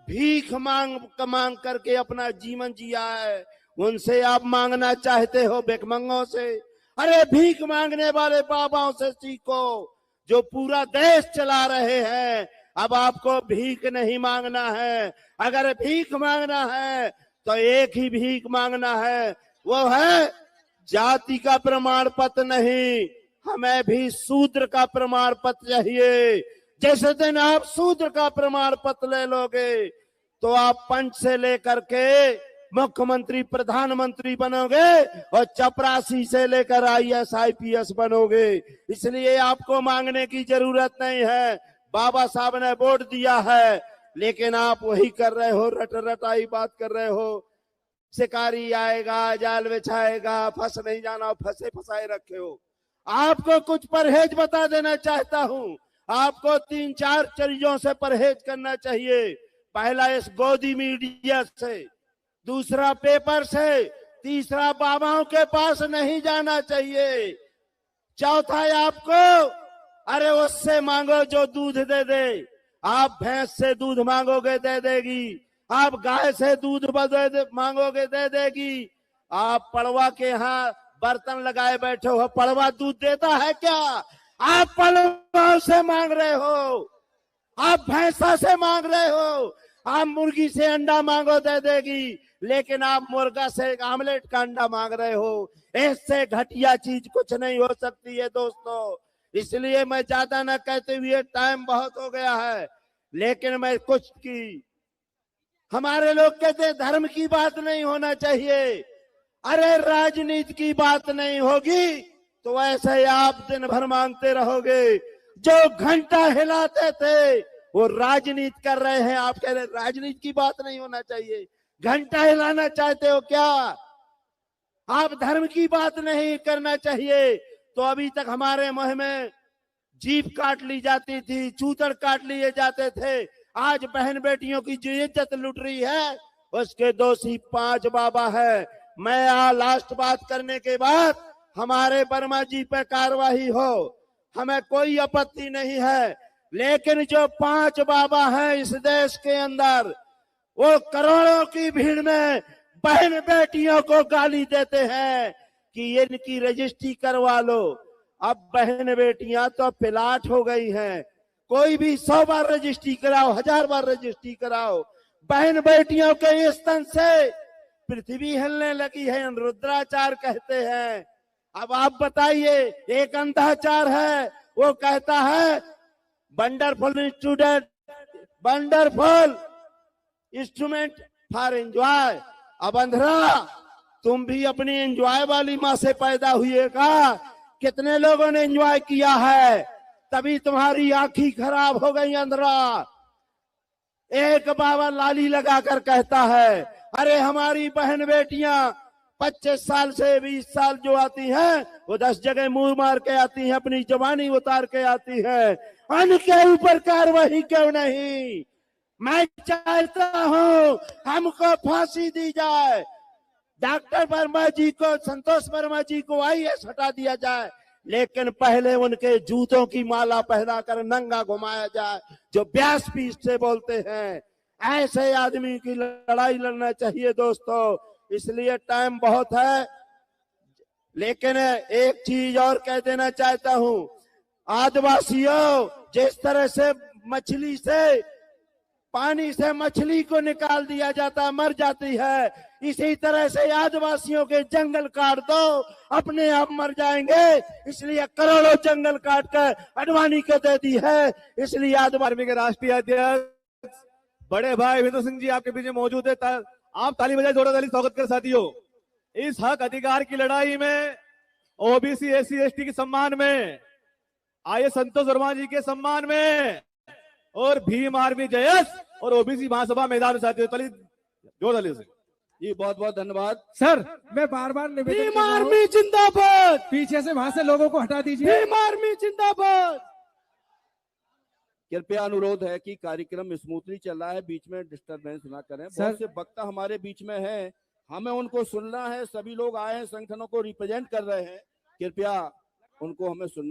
भीख मांग करके अपना जीवन जिया है, उनसे आप मांगना चाहते हो भिखमंगों से? अरे भीख मांगने वाले बाबाओं से सीखो जो पूरा देश चला रहे हैं। अब आपको भीख नहीं मांगना है, अगर भीख मांगना है तो एक ही भीख मांगना है, वो है जाति का प्रमाण पत्र नहीं, हमें भी शूद्र का प्रमाण पत्र चाहिए। जैसे दिन आप शूद्र का प्रमाण पत्र ले लोगे तो आप पंच से लेकर के मुख्यमंत्री, प्रधानमंत्री बनोगे और चपरासी से लेकर IAS IPS बनोगे। इसलिए आपको मांगने की जरूरत नहीं है, बाबा साहब ने वोट दिया है, लेकिन आप वही कर रहे हो, रटाई बात कर रहे हो। शिकारी आएगा, जाल बिछाएगा, फंस नहीं जाना, फंसे फंसाए रखे हो। आपको कुछ परहेज बता देना चाहता हूं, आपको 3-4 चीजों से परहेज करना चाहिए। पहला इस गोदी मीडिया से, दूसरा पेपर से, तीसरा बाबाओं के पास नहीं जाना चाहिए। चौथा है आपको, अरे उससे मांगो जो दूध दे दे। आप भैंस से दूध मांगोगे दे देगी, आप गाय से दूध मांगोगे दे देगी। आप पड़वा के यहाँ बर्तन लगाए बैठे हो, पड़वा दूध देता है क्या? आप पड़वा से मांग रहे हो, आप भैंसा से मांग रहे हो, आप मुर्गी से अंडा मांगो दे देगी, लेकिन आप मुर्गा से आमलेट का अंडा मांग रहे हो। इससे घटिया चीज कुछ नहीं हो सकती है दोस्तों। इसलिए मैं ज्यादा न कहते हुए, टाइम बहुत हो गया है, लेकिन मैं कुछ की, हमारे लोग कहते हैं धर्म की बात नहीं होना चाहिए। अरे राजनीति की बात नहीं होगी तो ऐसे आप दिन भर मांगते रहोगे। जो घंटा हिलाते थे वो राजनीति कर रहे हैं, आप कह रहे राजनीति की बात नहीं होना चाहिए। घंटा हिलाना चाहते हो क्या? आप धर्म की बात नहीं करना चाहिए। तो अभी तक हमारे मुंह में जीभ काट ली जाती थी, चूतड़ काट लिए जाते थे। आज बहन बेटियों की जो इज्जत लुट रही है उसके दोषी 5 बाबा है। मैं लास्ट बात करने के बाद हमारे वर्मा जी पे कार्रवाई हो, हमें कोई आपत्ति नहीं है, लेकिन जो 5 बाबा हैं इस देश के अंदर, वो करोड़ों की भीड़ में बहन बेटियों को गाली देते हैं कि इनकी रजिस्ट्री करवा लो। अब बहन बेटियां तो पिलाट हो गई हैं, कोई भी 100 बार रजिस्ट्री कराओ, 1000 बार रजिस्ट्री कराओ। बहन बेटियों के स्तन से पृथ्वी हिलने लगी है, रुद्राचार कहते हैं। अब आप बताइए, एक अंधाचार है, वो कहता है wonderful student, wonderful instrument for enjoy. अब अंधरा, तुम भी अपनी एंजॉय वाली माँ से पैदा हुएगा। कितने लोगों ने एंजॉय किया है, तभी तुम्हारी आंखी खराब हो गई अंधरा। एक बाबा लाली लगाकर कहता है, अरे हमारी बहन बेटियां 25 साल से 20 साल जो आती हैं वो 10 जगह मुंह मार के आती हैं, अपनी जवानी उतार के आती हैं। उनके ऊपर कार्रवाई क्यों नहीं? मैं चाहता हूं हमको फांसी दी जाए, डॉक्टर वर्मा जी को, संतोष वर्मा जी को IAS हटा दिया जाए, लेकिन पहले उनके जूतों की माला पहनाकर नंगा घुमाया जाए, जो व्यासपीठ से बोलते हैं। ऐसे आदमी की लड़ाई लड़ना चाहिए दोस्तों। इसलिए टाइम बहुत है, लेकिन एक चीज और कह देना चाहता हूं, आदिवासियों, जिस तरह से मछली से, पानी से मछली को निकाल दिया जाता, मर जाती है, इसी तरह से आदिवासियों के जंगल काट दो, अपने आप मर जाएंगे। इसलिए करोड़ों जंगल काट कर अडवाणी को दे दी है। इसलिए आदिवासी के राष्ट्रीय अध्यक्ष बड़े भाई विंदु सिंह जी आपके बीच में मौजूद है। आप ताली बजाए, जोरदार ताली स्वागत कर साथियों। इस हक अधिकार की लड़ाई में OBC SC ST के सम्मान में, आइए संतोष वर्मा जी के सम्मान में, और भीम आर्मी जयस और OBC महासभा मैदान में साथियों ताली जोरदार से। जी बहुत बहुत धन्यवाद सर। मैं बार बार निवेदन भीम आर्मी जिंदाबाद। पीछे से वहां से लोगों को हटा दीजिए। भीम आर्मी जिंदाबाद। कृपया अनुरोध है कि कार्यक्रम स्मूथली चल रहा है, बीच में डिस्टरबेंस ना करें। बहुत से वक्ता हमारे बीच में हैं, हमें उनको सुनना है। सभी लोग आए हैं, संगठनों को रिप्रेजेंट कर रहे हैं, कृपया उनको हमें सुनना।